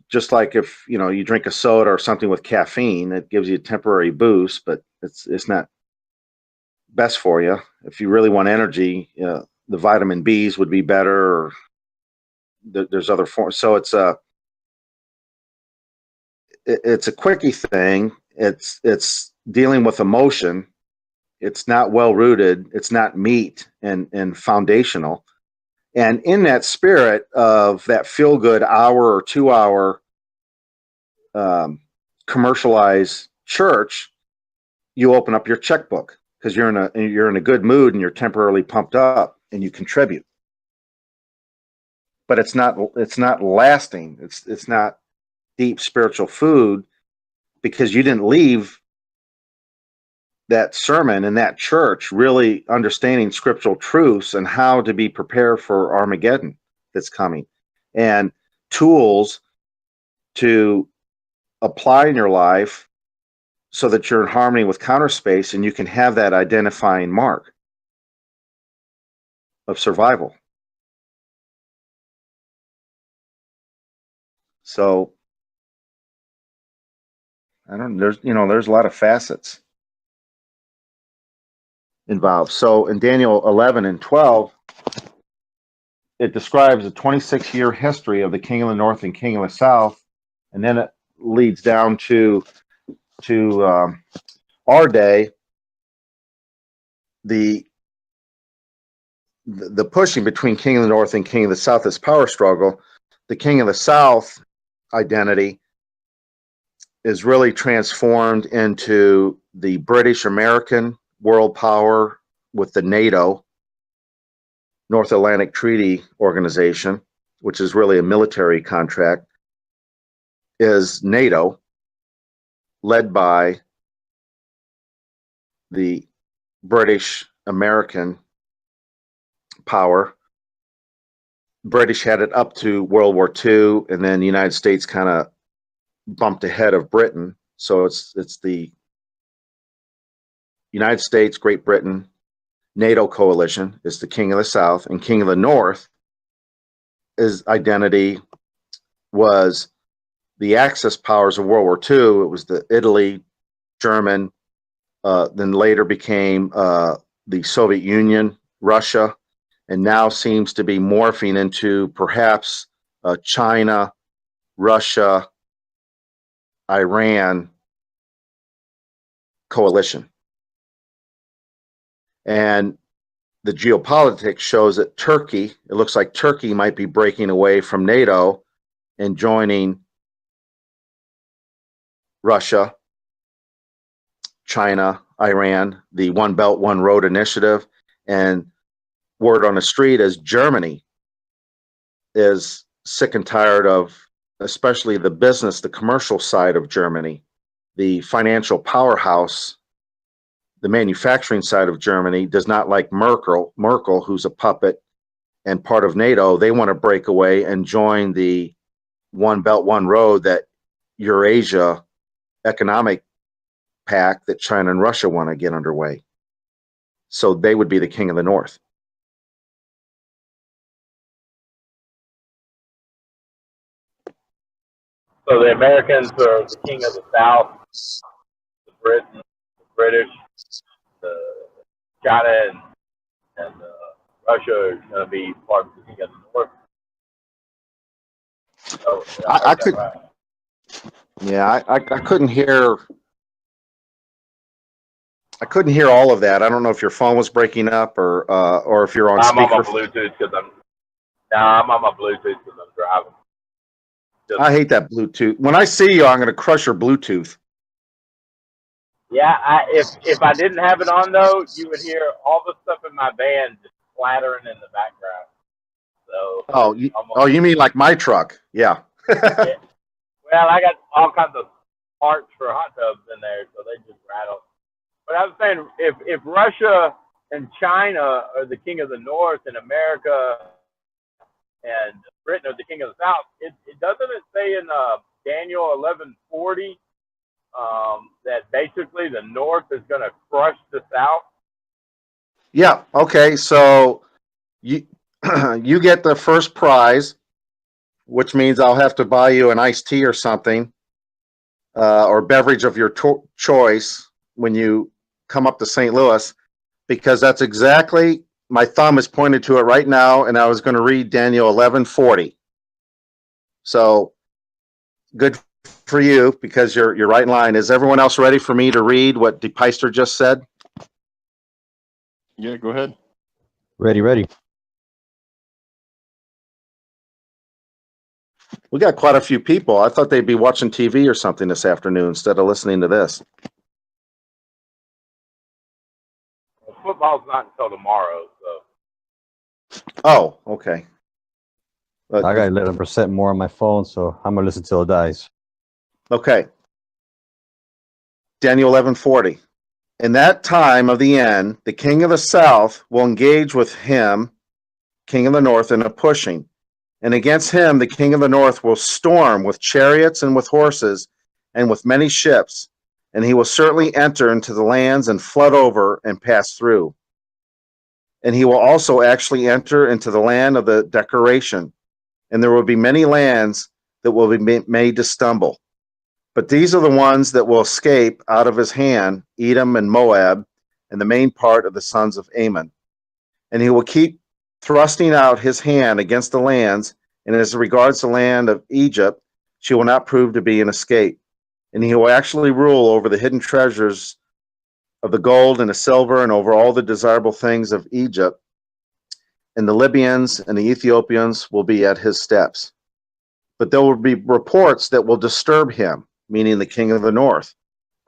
[SPEAKER 1] just like if you drink a soda or something with caffeine. It gives you a temporary boost, but it's not best for you. If you really want energy, the vitamin B's would be better. Or there's other forms. So it's a quickie thing. It's dealing with emotion. It's not well rooted. It's not meat and foundational. And in that spirit of that feel good hour or 2 hour commercialized church, you open up your checkbook because you're in a good mood and you're temporarily pumped up and you contribute. But it's not lasting. It's not deep spiritual food, because you didn't leave that sermon in that church really understanding scriptural truths and how to be prepared for Armageddon that's coming, and tools to apply in your life so that you're in harmony with counter space and you can have that identifying mark of survival. So I don't there's a lot of facets involved. So in Daniel 11 and 12, it describes a 26-year history of the king of the north and king of the south, and then it leads down to our day. The pushing between king of the north and king of the south, this power struggle. The king of the south identity is really transformed into the British American world power with the NATO, North Atlantic Treaty Organization, which is really a military contract, is NATO, led by the British American power. British had it up to World War II, and then the United States kind of bumped ahead of Britain. So it's the United States, Great Britain, NATO coalition is the king of the south, and king of the north, his identity was the Axis powers of World War II. It was the Italy, German, then later became the Soviet Union, Russia, and now seems to be morphing into perhaps China, Russia, Iran coalition. And the geopolitics shows that Turkey, it looks like Turkey might be breaking away from NATO and joining Russia, China, Iran, the One Belt, One Road initiative. And word on the street is Germany is sick and tired of, especially the business, the commercial side of Germany, the financial powerhouse. The manufacturing side of Germany does not like Merkel, who's a puppet and part of NATO. They want to break away and join the One Belt, One Road, that Eurasia economic pact that China and Russia want to get underway. So they would be the king of the north.
[SPEAKER 5] So the Americans are the king of the South, the British, the China, and Russia are going to be part of the king of the North. So,
[SPEAKER 1] I could,
[SPEAKER 5] right.
[SPEAKER 1] yeah, I couldn't hear. I couldn't hear all of that. I don't know if your phone was breaking up or if you're on
[SPEAKER 5] I'm
[SPEAKER 1] speaker.
[SPEAKER 5] on my Bluetooth because I'm on my Bluetooth because I'm driving.
[SPEAKER 1] I hate that Bluetooth. When I see you, I'm going to crush your Bluetooth.
[SPEAKER 5] Yeah, if I didn't have it on though, you would hear all the stuff in my van just clattering in the background. So
[SPEAKER 1] you mean like my truck? Yeah.
[SPEAKER 5] yeah. Well, I got all kinds of parts for hot tubs in there, so they just rattle. But I was saying, if Russia and China are the king of the North, and America and Britain are the king of the South, it doesn't it say in Daniel 11:40 that basically the North is going to crush the South?
[SPEAKER 1] Yeah. Okay. So you you get the first prize, which means I'll have to buy you an iced tea or something, or beverage of your choice when you come up to St. Louis, because that's exactly, my thumb is pointed to it right now, and I was going to read Daniel 11:40. So good for you, because you're right in line. Is everyone else ready for me to read what DePeister just said?
[SPEAKER 4] Yeah, go ahead.
[SPEAKER 3] Ready.
[SPEAKER 1] We got quite a few people. I thought they'd be watching TV or something this afternoon instead of listening to this.
[SPEAKER 5] Well, football's not until tomorrow, so.
[SPEAKER 1] Oh, okay.
[SPEAKER 3] I got 11% more on my phone, so I'm gonna listen till it dies.
[SPEAKER 1] Okay. Daniel 11:40. In that time of the end, the king of the south will engage with him, king of the north, in a pushing. And against him, the king of the north will storm with chariots and with horses and with many ships. And he will certainly enter into the lands and flood over and pass through. And he will also actually enter into the land of the decoration. And there will be many lands that will be made to stumble. But these are the ones that will escape out of his hand, Edom and Moab, and the main part of the sons of Ammon. And he will keep thrusting out his hand against the lands, and as regards the land of Egypt, she will not prove to be an escape. And he will actually rule over the hidden treasures of the gold and the silver, and over all the desirable things of Egypt. And the Libyans and the Ethiopians will be at his steps. But there will be reports that will disturb him, meaning the king of the north,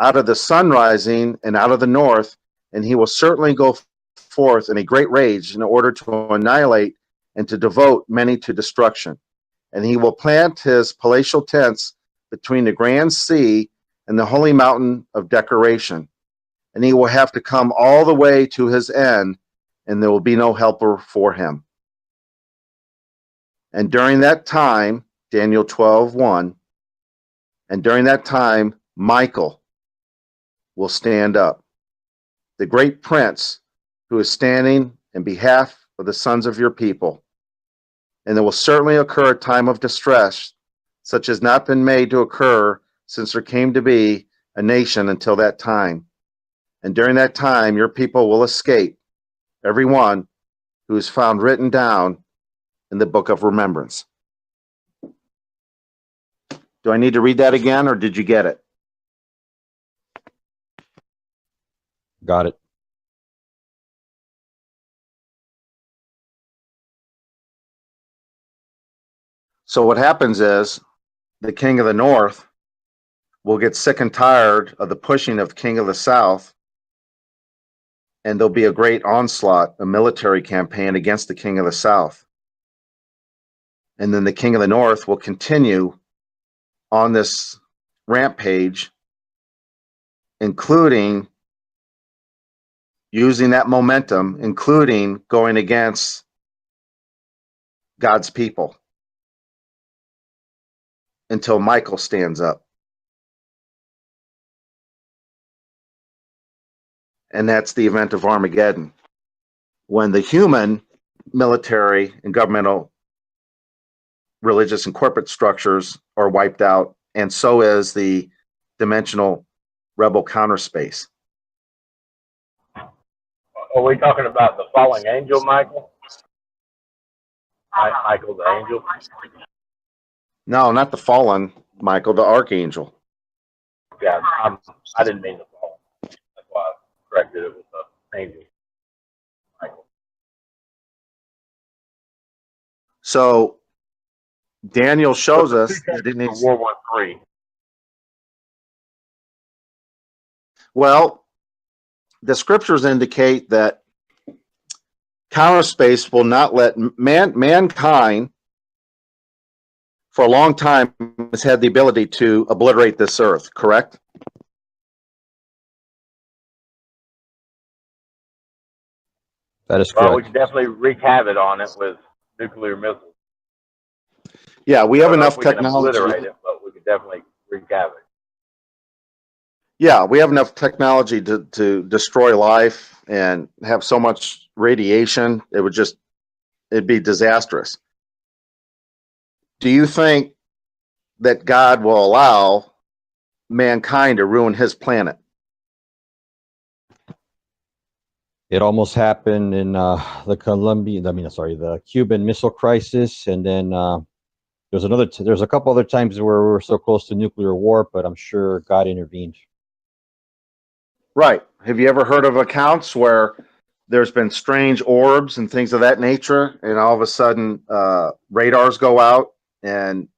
[SPEAKER 1] out of the sun rising and out of the north, and he will certainly go forth in a great rage in order to annihilate and to devote many to destruction. And he will plant his palatial tents between the grand sea and the holy mountain of decoration. And he will have to come all the way to his end, and there will be no helper for him. And during that time, Daniel 12:1, and during that time, Michael will stand up, the great prince who is standing in behalf of the sons of your people. And there will certainly occur a time of distress, such as not been made to occur since there came to be a nation until that time. And during that time, your people will escape, every one who is found written down in the book of remembrance. Do I need to read that again, or did you get it?
[SPEAKER 3] Got it.
[SPEAKER 1] So what happens is the king of the north will get sick and tired of the pushing of the king of the south, and there'll be a great onslaught, a military campaign against the king of the south. And then the king of the north will continue on this rampage, including using that momentum, including going against God's people, until Michael stands up. And that's the event of Armageddon, when the human military and governmental, religious and corporate structures are wiped out, and so is the dimensional rebel counterspace.
[SPEAKER 5] Are we talking about the falling angel, Michael? Michael the angel?
[SPEAKER 1] No, not the fallen Michael, the archangel.
[SPEAKER 5] Yeah, I didn't mean the fallen. That's why I corrected it with the angel. Michael.
[SPEAKER 1] So Daniel shows us that it needs.
[SPEAKER 5] World War III.
[SPEAKER 1] Well, the scriptures indicate that counterspace will not let mankind for a long time has had the ability to obliterate this earth, correct?
[SPEAKER 3] That is
[SPEAKER 5] Well, we
[SPEAKER 3] correct.
[SPEAKER 5] can definitely wreak havoc on it with nuclear missiles.
[SPEAKER 1] Yeah, we
[SPEAKER 5] I
[SPEAKER 1] have
[SPEAKER 5] don't know
[SPEAKER 1] enough
[SPEAKER 5] if we can
[SPEAKER 1] technology.
[SPEAKER 5] obliterate it, but we could definitely wreak havoc.
[SPEAKER 1] Yeah, we have enough technology to destroy life and have so much radiation. It'd be disastrous. Do you think that God will allow mankind to ruin his planet?
[SPEAKER 3] It almost happened in the Cuban Missile Crisis, and then there's a couple other times where we were so close to nuclear war, but I'm sure God intervened.
[SPEAKER 1] Right. Have you ever heard of accounts where there's been strange orbs and things of that nature, and all of a sudden radars go out and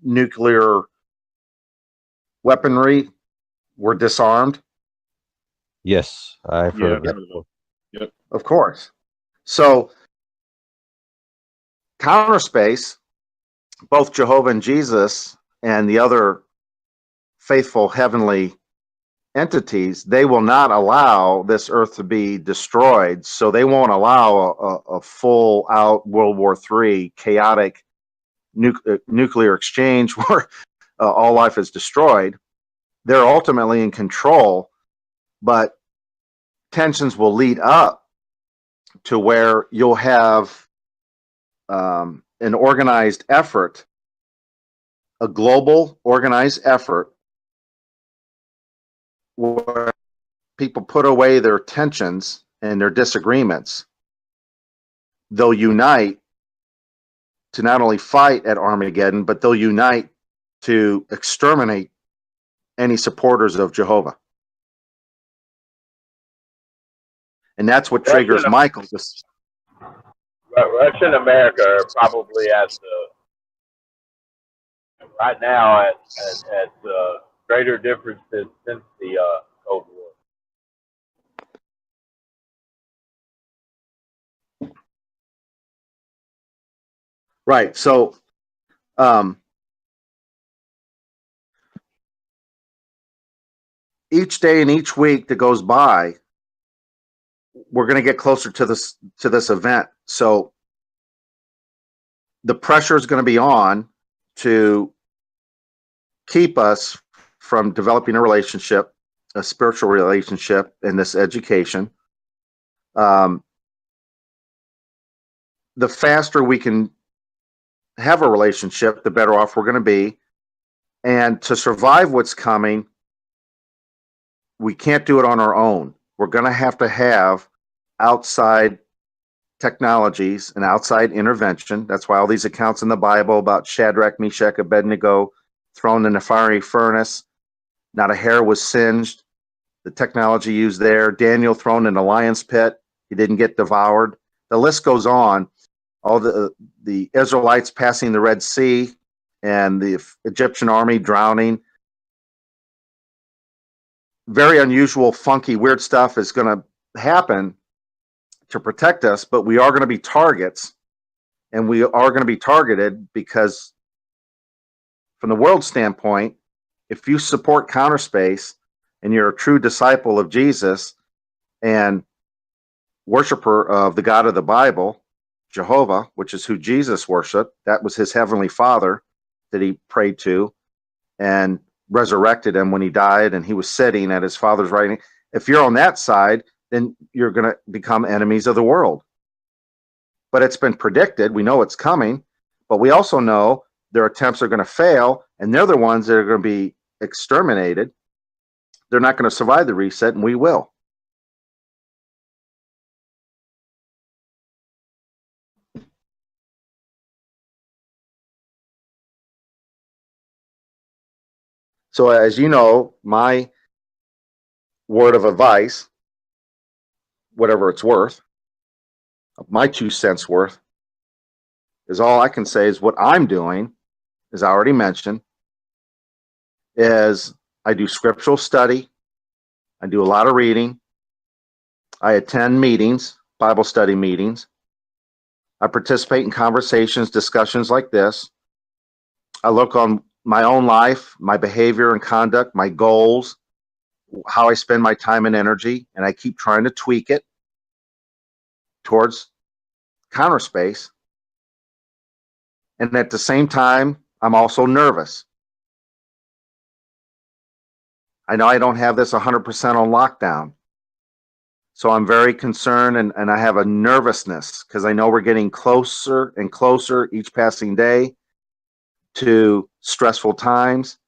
[SPEAKER 1] nuclear weaponry were disarmed?
[SPEAKER 3] Yes, I've heard
[SPEAKER 4] Yeah,
[SPEAKER 3] of that.
[SPEAKER 4] Yep.
[SPEAKER 1] Of course. So counter space, both Jehovah and Jesus and the other faithful heavenly entities, they will not allow this earth to be destroyed. So they won't allow a full out World War III chaotic nuclear exchange where all life is destroyed. They're ultimately in control, but tensions will lead up to where you'll have an organized effort, a global organized effort where people put away their tensions and their disagreements. They'll unite to not only fight at Armageddon, but they'll unite to exterminate any supporters of Jehovah. And that's what triggers Michael.
[SPEAKER 5] Russia and America are probably right now at greater differences since the Cold War.
[SPEAKER 1] Right. So, each day and each week that goes by, we're going to get closer to this event. So the pressure is going to be on to keep us from developing a relationship, a spiritual relationship in this education. The faster we can have a relationship, the better off we're going to be. And to survive what's coming, we can't do it on our own. We're going to have outside technologies and outside intervention. That's why all these accounts in the Bible about Shadrach, Meshach, Abednego thrown in a fiery furnace, not a hair was singed. The technology used there. Daniel thrown in a lion's pit. He didn't get devoured. The list goes on. All the Israelites passing the Red Sea and the Egyptian army drowning. Very unusual, funky, weird stuff is going to happen to protect us, but we are going to be targets, and we are going to be targeted because from the world standpoint, if you support counter space and you're a true disciple of Jesus and worshiper of the God of the Bible, Jehovah, which is who Jesus worshiped, that was his heavenly father that he prayed to and resurrected him when he died, and he was sitting at his father's right hand. If you're on that side, then you're going to become enemies of the world. But it's been predicted. We know it's coming, but we also know their attempts are going to fail, and they're the ones that are going to be exterminated. They're not going to survive the reset, and we will. So as you know, my word of advice, whatever it's worth, my 2 cents worth, is all I can say is what I'm doing, as I already mentioned, is I do scriptural study. I do a lot of reading. I attend meetings, Bible study meetings. I participate in conversations, discussions like this. I look on my own life, my behavior and conduct, my goals, how I spend my time and energy, and I keep trying to tweak it towards counter space. And at the same time, I'm also nervous. I know I don't have this 100% on lockdown. So I'm very concerned, and I have a nervousness because I know we're getting closer and closer each passing day to stressful times.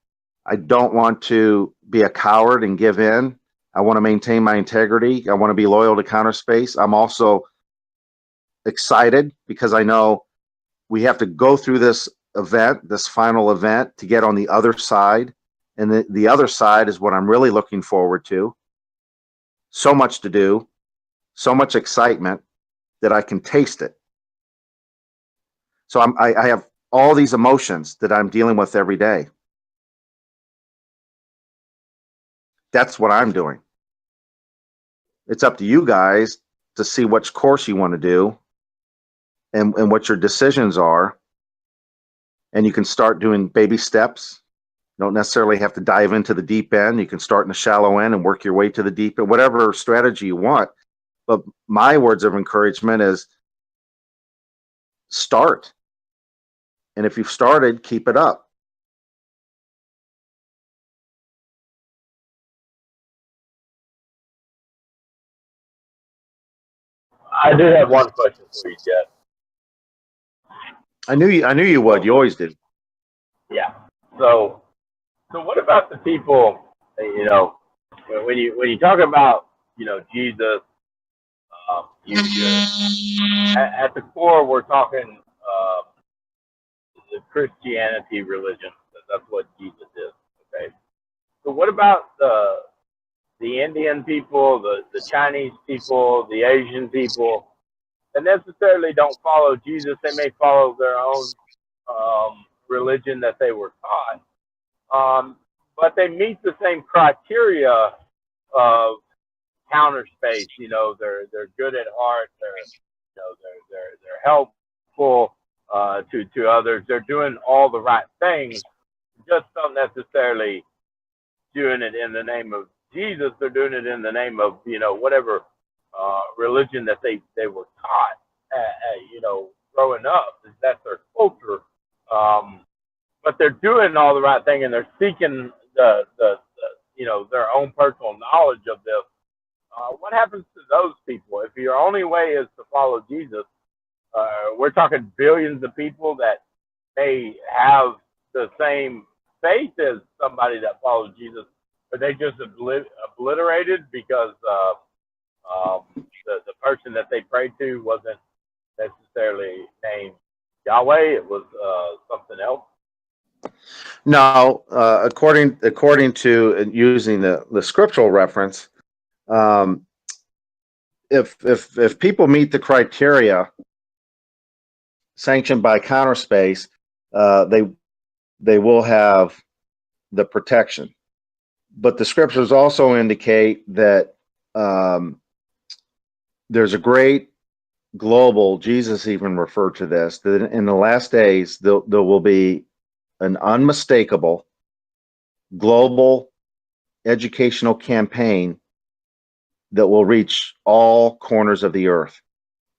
[SPEAKER 1] I don't want to be a coward and give in. I want to maintain my integrity. I want to be loyal to Counterspace. I'm also excited because I know we have to go through this event, this final event, to get on the other side. And the other side is what I'm really looking forward to. So much to do, so much excitement that I can taste it. So I have all these emotions that I'm dealing with every day. That's what I'm doing. It's up to you guys to see which course you want to do and what your decisions are. And you can start doing baby steps. You don't necessarily have to dive into the deep end. You can start in the shallow end and work your way to the deep end, whatever strategy you want. But my words of encouragement is start. And if you've started, keep it up.
[SPEAKER 5] I do have one question for you, Jeff.
[SPEAKER 1] I knew you would. You always did.
[SPEAKER 5] Yeah. So what about the people? You know, when you talk about Jesus, at the core we're talking the Christianity religion. That's what Jesus is. Okay. So what about the Indian people, the Chinese people, the Asian people that necessarily don't follow Jesus? They may follow their own religion that they were taught, but they meet the same criteria of Counterspace. You know, they're good at heart. They're helpful to others. They're doing all the right things. Just don't necessarily doing it in the name of Jesus. They're doing it in the name of whatever religion that they were taught. Growing up. That's their culture. But they're doing all the right thing, and they're seeking the their own personal knowledge of this. What happens to those people if your only way is to follow Jesus? We're talking billions of people that may have the same faith as somebody that follows Jesus, but they just obliterated because the person that they prayed to wasn't necessarily named Yahweh. It was something else.
[SPEAKER 1] No, according to using the scriptural reference, if people meet the criteria sanctioned by Counterspace, they will have the protection. But the scriptures also indicate that there's a great global, Jesus even referred to this, that in the last days there will be an unmistakable global educational campaign that will reach all corners of the earth.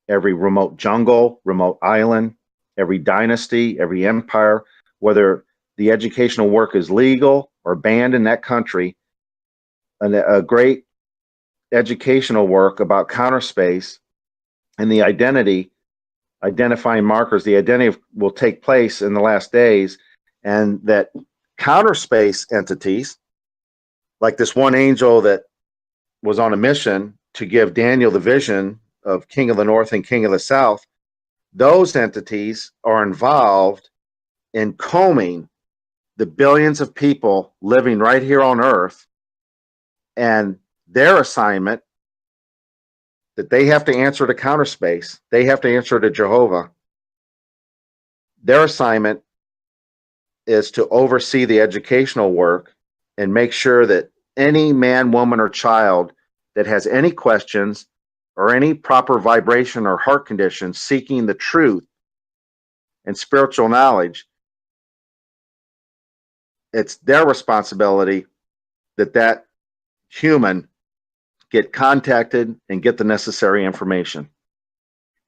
[SPEAKER 1] Every remote jungle, remote island, every dynasty, every empire, whether the educational work is legal or banned in that country, and a great educational work about Counterspace and the identifying markers, the identity will take place in the last days, and that Counterspace entities, like this one angel that was on a mission to give Daniel the vision of King of the North and King of the South, those entities are involved in combing the billions of people living right here on Earth, and their assignment that they have to answer to Counterspace, they have to answer to Jehovah. Their assignment is to oversee the educational work and make sure that any man, woman, or child that has any questions or any proper vibration or heart condition seeking the truth and spiritual knowledge, it's their responsibility that human get contacted and get the necessary information.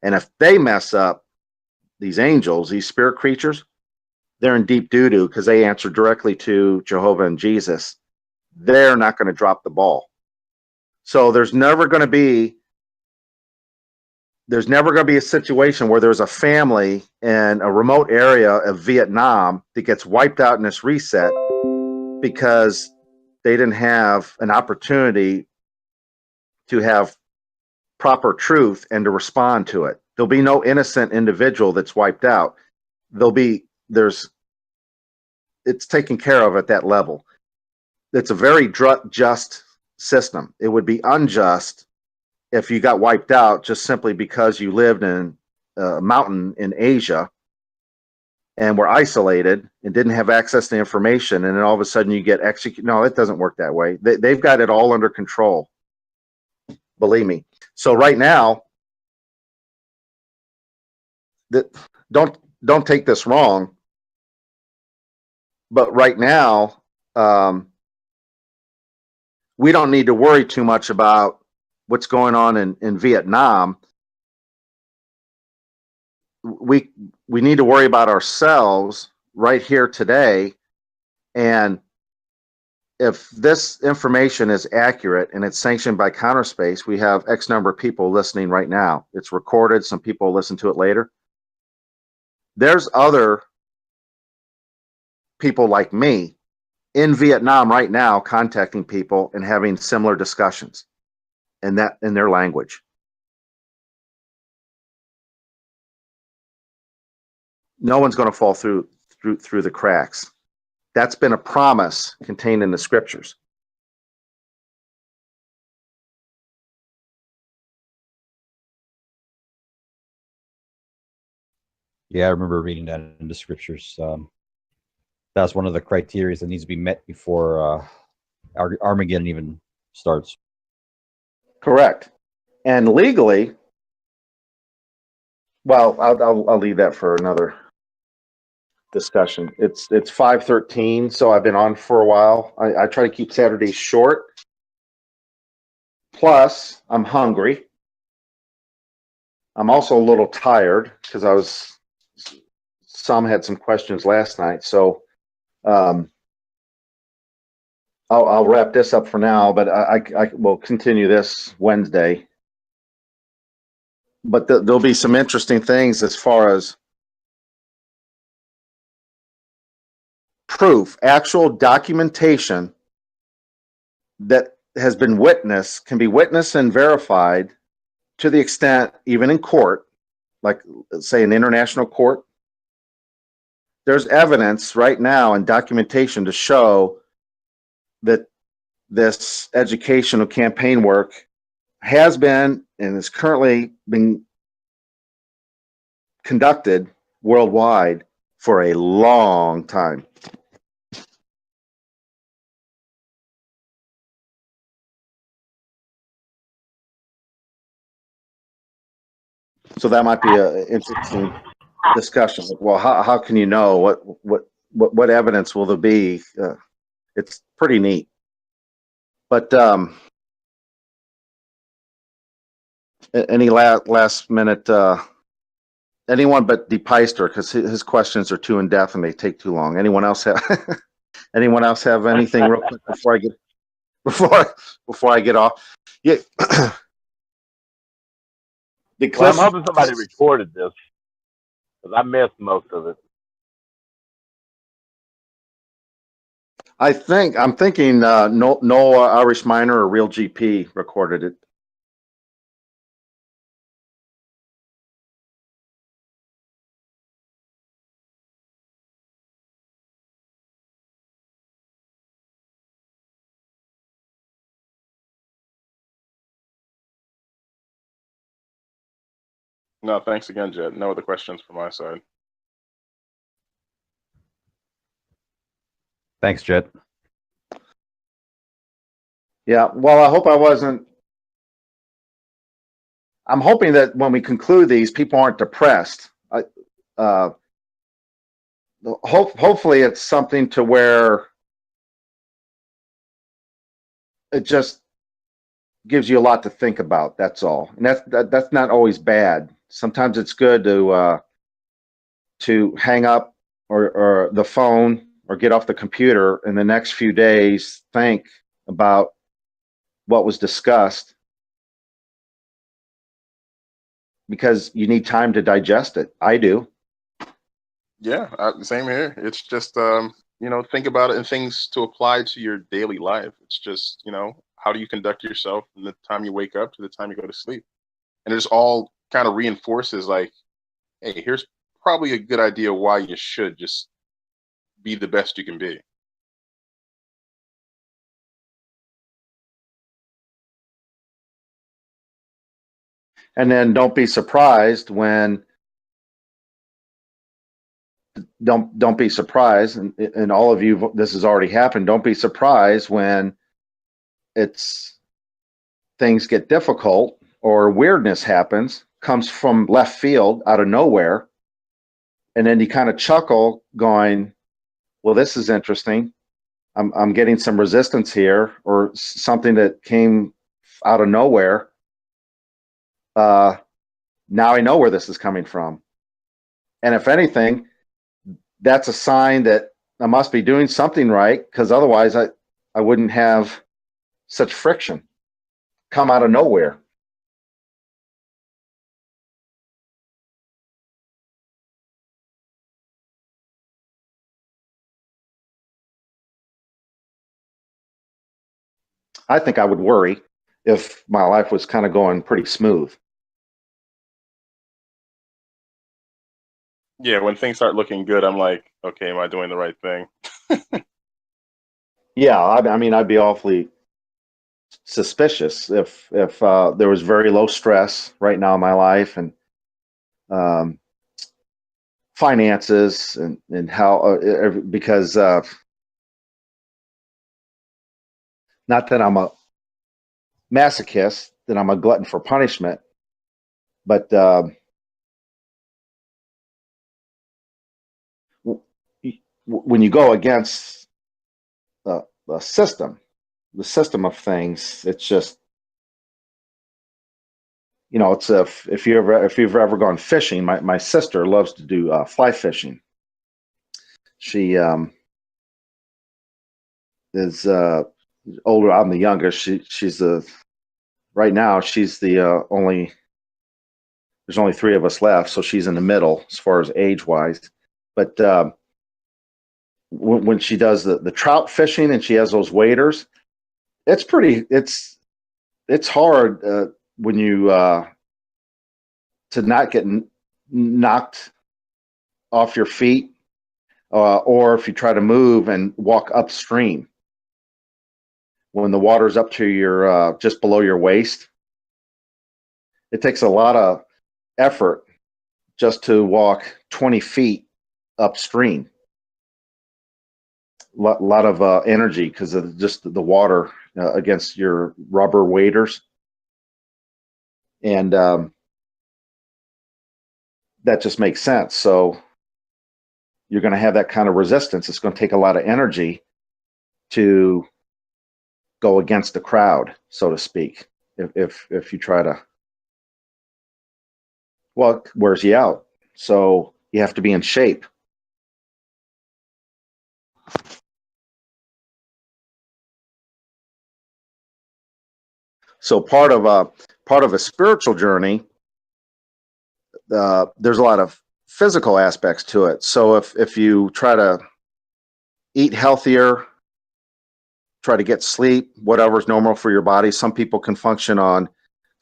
[SPEAKER 1] And if they mess up, these angels, these spirit creatures, they're in deep doo-doo because they answer directly to Jehovah and Jesus. they're not going to drop the ball. So there's never going to be a situation where there's a family in a remote area of Vietnam that gets wiped out in this reset because they didn't have an opportunity to have proper truth and to respond to it. There'll be no innocent individual that's wiped out. It's taken care of at that level. It's a very just system. It would be unjust if you got wiped out just simply because you lived in a mountain in Asia and were isolated and didn't have access to information, and then all of a sudden you get executed. No, it doesn't work that way. They've got it all under control. Believe me. So right now, don't take this wrong, but right now, we don't need to worry too much about what's going on in Vietnam. We need to worry about ourselves right here today. And if this information is accurate and it's sanctioned by Counterspace, we have X number of people listening right now. It's recorded. Some people listen to it later. There's other people like me in Vietnam right now contacting people and having similar discussions in their language. No one's going to fall through the cracks. That's been a promise contained in the scriptures.
[SPEAKER 3] Yeah, I remember reading that in the scriptures. That's one of the criteria that needs to be met before Armageddon even starts.
[SPEAKER 1] Correct. And legally, well, I'll leave that for another discussion. It's 5:13, so I've been on for a while. I try to keep Saturdays short. Plus, I'm hungry. I'm also a little tired because some had some questions last night. So I'll wrap this up for now, but I will continue this Wednesday. But there'll be some interesting things as far as proof, actual documentation that has been witnessed, can be witnessed and verified to the extent, even in court, like say an international court, there's evidence right now and documentation to show that this educational campaign work has been and is currently being conducted worldwide for a long time. So that might be an interesting discussion. Well, how can you know what evidence will there be? It's pretty neat. But any last minute, anyone but DePeister, because his questions are too in depth and they take too long. Anyone else have anything real quick before I get off? Yeah.
[SPEAKER 5] Well, I'm hoping somebody recorded this because I missed most of it.
[SPEAKER 1] I'm thinking Noah Irish Miner or Real GP recorded it.
[SPEAKER 4] No, thanks again, Jet. No other questions from my side.
[SPEAKER 3] Thanks, Jet.
[SPEAKER 1] Yeah, well, I hope I wasn't. I'm hoping that when we conclude these, people aren't depressed. Hopefully, it's something to where it just gives you a lot to think about. That's all, and that's not always bad. Sometimes it's good to hang up or the phone or get off the computer in the next few days, think about what was discussed, because you need time to digest it. I do.
[SPEAKER 4] Yeah, same here. It's just, think about it and things to apply to your daily life. It's just, how do you conduct yourself from the time you wake up to the time you go to sleep? And it just all kind of reinforces like, hey, here's probably a good idea why you should just be the best you can be.
[SPEAKER 1] And then don't be surprised when don't be surprised, and all of you, this has already happened. Don't be surprised when things get difficult or weirdness happens, comes from left field out of nowhere, and then you kind of chuckle, going, "Well, this is interesting. I'm getting some resistance here, or something that came out of nowhere. Now I know where this is coming from." And if anything, that's a sign that I must be doing something right, because otherwise I wouldn't have such friction come out of nowhere. I think I would worry if my life was kind of going pretty smooth.
[SPEAKER 4] Yeah, when things start looking good, I'm like, okay, am I doing the right thing?
[SPEAKER 1] Yeah, I mean, I'd be awfully suspicious if there was very low stress right now in my life, and um, finances, and how because not that I'm a masochist, that I'm a glutton for punishment, but when you go against the system of things, it's just, it's if you've ever gone fishing. My sister loves to do fly fishing. She is older. I'm the youngest. She's the right now. She's the only. There's only three of us left, so she's in the middle as far as age wise. But when she does the trout fishing and she has those waders, it's pretty. It's hard when you to not get knocked off your feet, or if you try to move and walk upstream when the water's up to your just below your waist. It takes a lot of effort just to walk 20 feet upstream. Lot of energy because of just the water against your rubber waders, and that just makes sense. So you're going to have that kind of resistance. It's going to take a lot of energy to go against the crowd, so to speak. If you try to, well, it wears you out. So you have to be in shape. So part of a spiritual journey, there's a lot of physical aspects to it. So if you try to eat healthier, try to get sleep, whatever's normal for your body. Some people can function on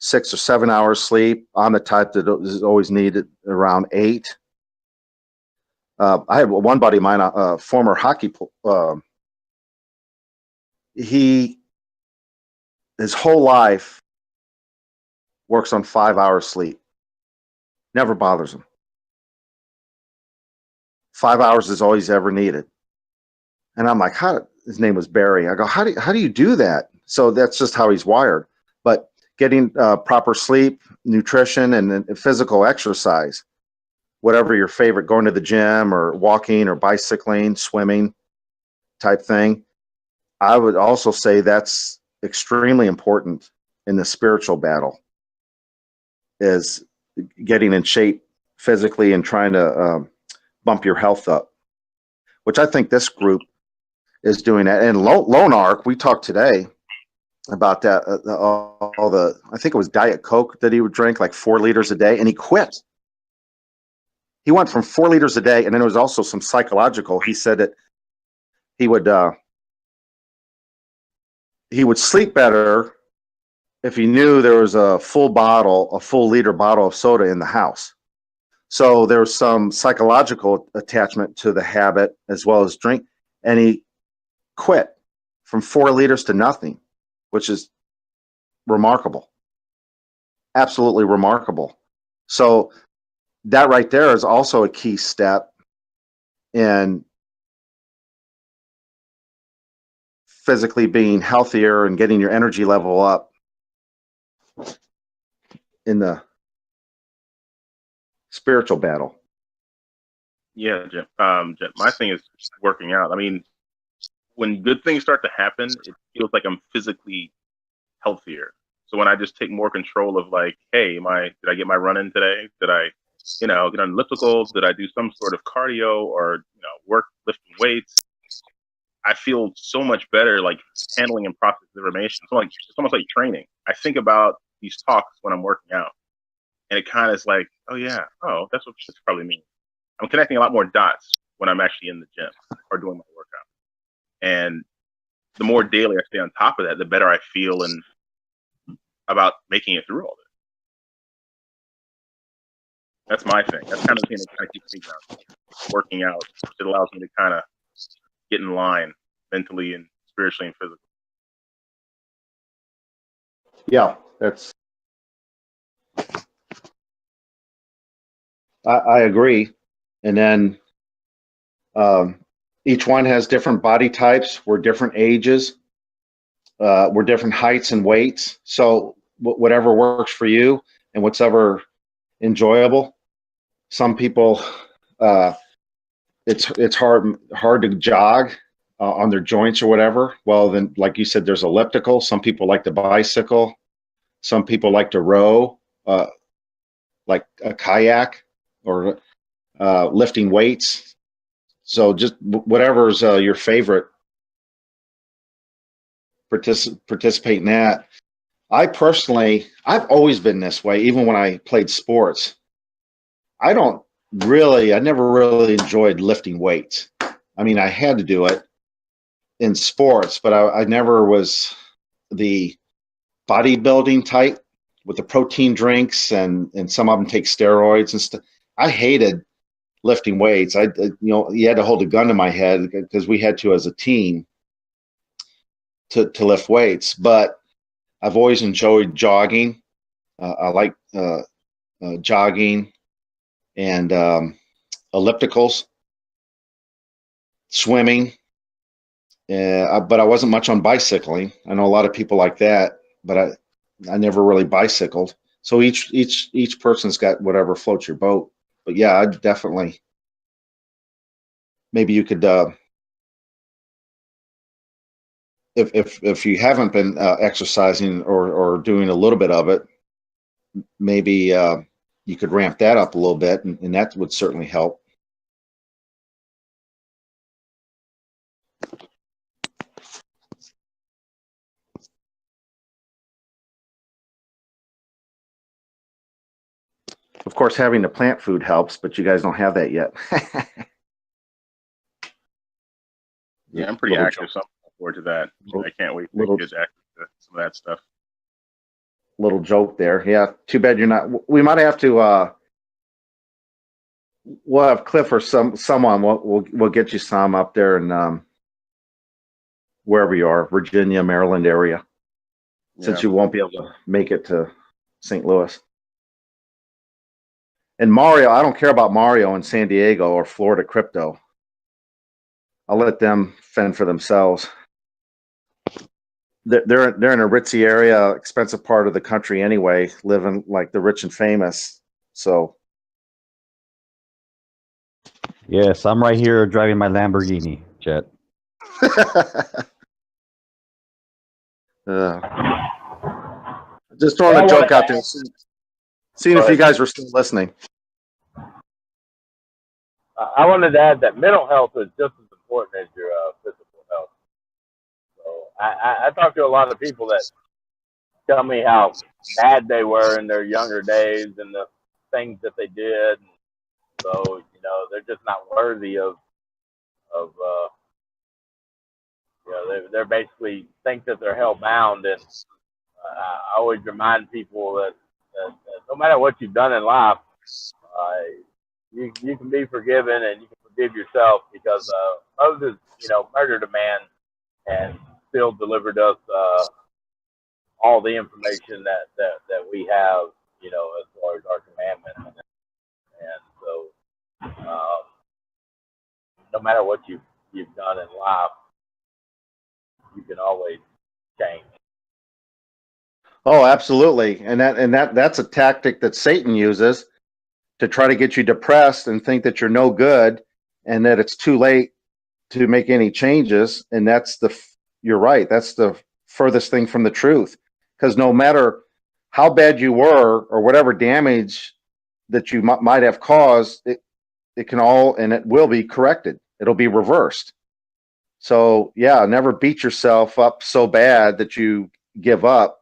[SPEAKER 1] 6 or 7 hours sleep. I'm the type that is always needed around 8. I have one buddy of mine, a former hockey. His whole life works on 5 hours sleep. Never bothers him. 5 hours is all he's ever needed. And I'm like, his name was Barry. I go, how do you do that? So that's just how he's wired. But getting proper sleep, nutrition, and physical exercise, whatever your favorite, going to the gym or walking or bicycling, swimming type thing, I would also say that's extremely important in the spiritual battle, is getting in shape physically and trying to bump your health up. which I think this group is doing that. And Lone Arc, we talked today about that. I think it was Diet Coke that he would drink like 4 liters a day, and he quit. He went from 4 liters a day, and then there was also some psychological. He said that he would sleep better if he knew there was a full liter bottle of soda in the house. So there was some psychological attachment to the habit as well as drink, and he quit from 4 liters to nothing, which is remarkable. Absolutely remarkable. So that right there is also a key step in physically being healthier and getting your energy level up in the spiritual battle.
[SPEAKER 4] Yeah, Jim. My thing is working out. I mean, when good things start to happen, it feels like I'm physically healthier. So when I just take more control of like, hey, did I get my run in today? Did I, get on ellipticals? Did I do some sort of cardio or, work lifting weights? I feel so much better, like handling and processing information. It's almost like training. I think about these talks when I'm working out, and it kind of is like, oh yeah, that's what this probably means. I'm connecting a lot more dots when I'm actually in the gym or doing my workout. And the more daily I stay on top of that, the better I feel and about making it through all this. That's my thing. That's kind of the thing that kind of keeps me grounded. Working out, it allows me to kind of get in line mentally and spiritually and physically.
[SPEAKER 1] Yeah, I agree. And then each one has different body types. We're different ages. We're different heights and weights. So whatever works for you and whatever enjoyable. Some people, it's hard to jog on their joints or whatever. Well, then, like you said, there's elliptical. Some people like to bicycle. Some people like to row, like a kayak or lifting weights. So just whatever's your favorite, participate in that. I've always been this way, even when I played sports. I never really enjoyed lifting weights. I mean, I had to do it in sports, but I never was the bodybuilding type with the protein drinks and some of them take steroids and stuff. I hated lifting weights. You had to hold a gun to my head because we had to as a team to lift weights. But I've always enjoyed jogging. I like jogging and ellipticals, swimming. But I wasn't much on bicycling. I know a lot of people like that, but I never really bicycled. So each person's got whatever floats your boat. But yeah, I definitely. Maybe you could, if you haven't been exercising or doing a little bit of it, maybe you could ramp that up a little bit, and that would certainly help. Of course, having the plant food helps, but you guys don't have that yet.
[SPEAKER 4] Yeah, I'm pretty active, so I'm looking forward to that. I can't wait to get access to some of that stuff.
[SPEAKER 1] Little joke there. Yeah, too bad you're not. We might have to. We'll have Cliff or someone. We'll get you some up there in wherever you are, Virginia, Maryland area, since you won't be able to make it to St. Louis. And Mario, I don't care about Mario in San Diego or Florida crypto. I'll let them fend for themselves. They're in a ritzy area, expensive part of the country anyway, living like the rich and famous. So.
[SPEAKER 3] Yes, I'm right here driving my Lamborghini, Chet.
[SPEAKER 1] Just throwing a joke out there, seeing if you guys were still listening.
[SPEAKER 5] I wanted to add that mental health is just as important as your physical health. So I talk to a lot of people that tell me how bad they were in their younger days and the things that they did. So, you know, they're just not worthy of you know, they're basically think that they're hell bound. And I always remind people that no matter what you've done in life, you can be forgiven and you can forgive yourself, because Moses, you know, murdered a man and still delivered us all the information that we have, you know, as far as our commandments. And so, no matter what you've done in life, you can always change.
[SPEAKER 1] Oh, absolutely. And that's a tactic that Satan uses to try to get you depressed and think that you're no good and that it's too late to make any changes. And you're right. That's the furthest thing from the truth, because no matter how bad you were or whatever damage that you might have caused, it can all, and it will be corrected. It'll be reversed. So yeah, never beat yourself up so bad that you give up.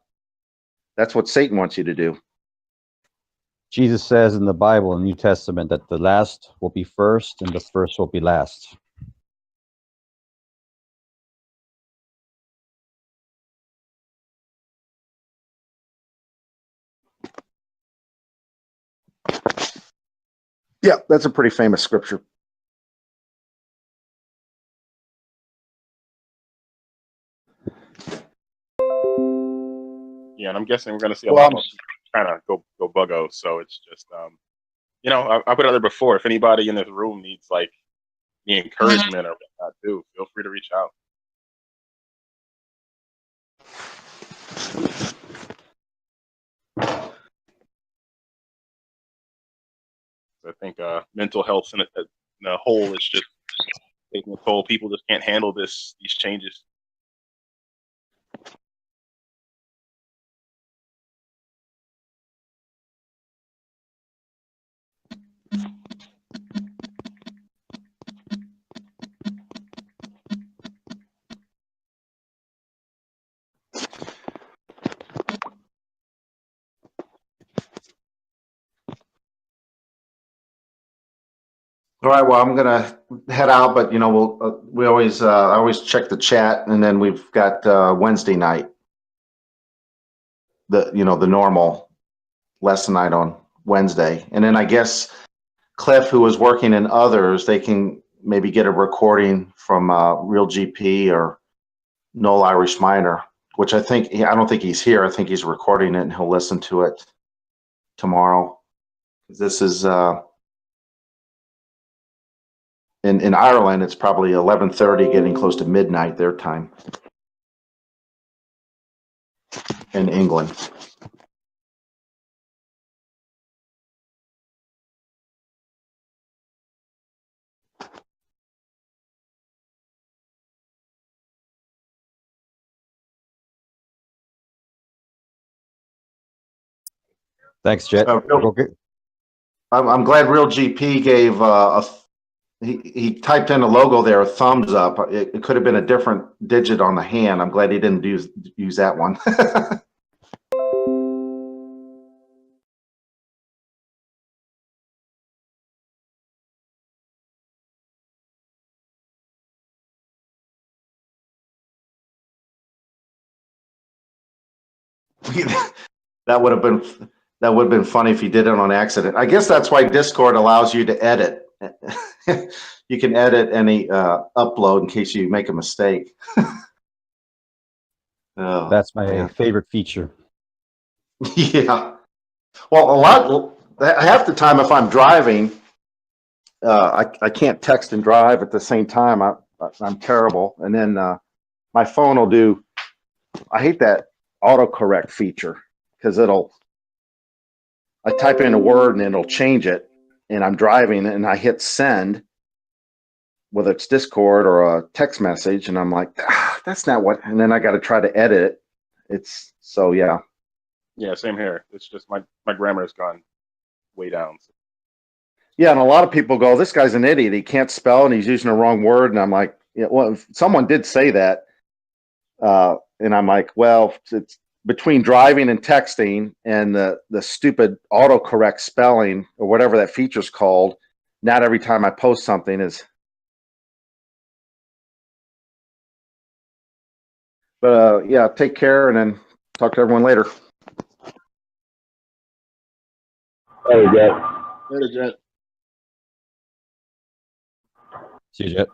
[SPEAKER 1] That's what Satan wants you to do.
[SPEAKER 3] Jesus says in the Bible, in the New Testament, that the last will be first and the first will be last.
[SPEAKER 1] Yeah, that's a pretty famous scripture.
[SPEAKER 4] Yeah, and I'm guessing we're going to see a
[SPEAKER 1] Well,
[SPEAKER 4] lot more kind of go buggo. So it's just, you know, I put it out there before. If anybody in this room needs like the encouragement or whatnot, too, feel free to reach out. I think mental health in a whole is just taking a toll. People just can't handle these changes.
[SPEAKER 1] all right. Well, I'm gonna head out, but you know, we always I always check the chat, and then we've got Wednesday night, the normal lesson night on Wednesday, and then I guess Cliff, who was working in others, they can maybe get a recording from Real GP or Noel Irish Miner, which I don't think he's here. I think he's recording it, and he'll listen to it tomorrow. This is in Ireland. It's probably 11:30, getting close to midnight their time. In England.
[SPEAKER 3] Thanks, Jet.
[SPEAKER 1] I'm glad Real GP gave he typed in a logo there, a thumbs up. It could have been a different digit on the hand. I'm glad he didn't use that one. that would have been funny if he did it on accident. I guess that's why Discord allows you to edit. You can edit any upload in case you make a mistake. Oh,
[SPEAKER 3] that's my
[SPEAKER 1] man.
[SPEAKER 3] favorite feature.
[SPEAKER 1] Yeah. Well, half the time if I'm driving, I can't text and drive at the same time. I'm terrible. And then my phone will do. I hate that autocorrect feature because I type in a word and it'll change it, and I'm driving and I hit send, whether it's Discord or a text message, and I'm like, that's not what, and then I got to try to edit it. It's so, yeah.
[SPEAKER 4] Yeah, same here. It's just my grammar has gone way down.
[SPEAKER 1] Yeah, and a lot of people go, this guy's an idiot. He can't spell and he's using the wrong word. And I'm like, Yeah, well, someone did say that, and I'm like, well, it's between driving and texting and the stupid autocorrect spelling or whatever that feature's called. Not every time I post something is. But yeah, take care and then talk to everyone later.
[SPEAKER 5] Hey, Jeff.
[SPEAKER 1] Later, Jet.
[SPEAKER 3] See you, Jet.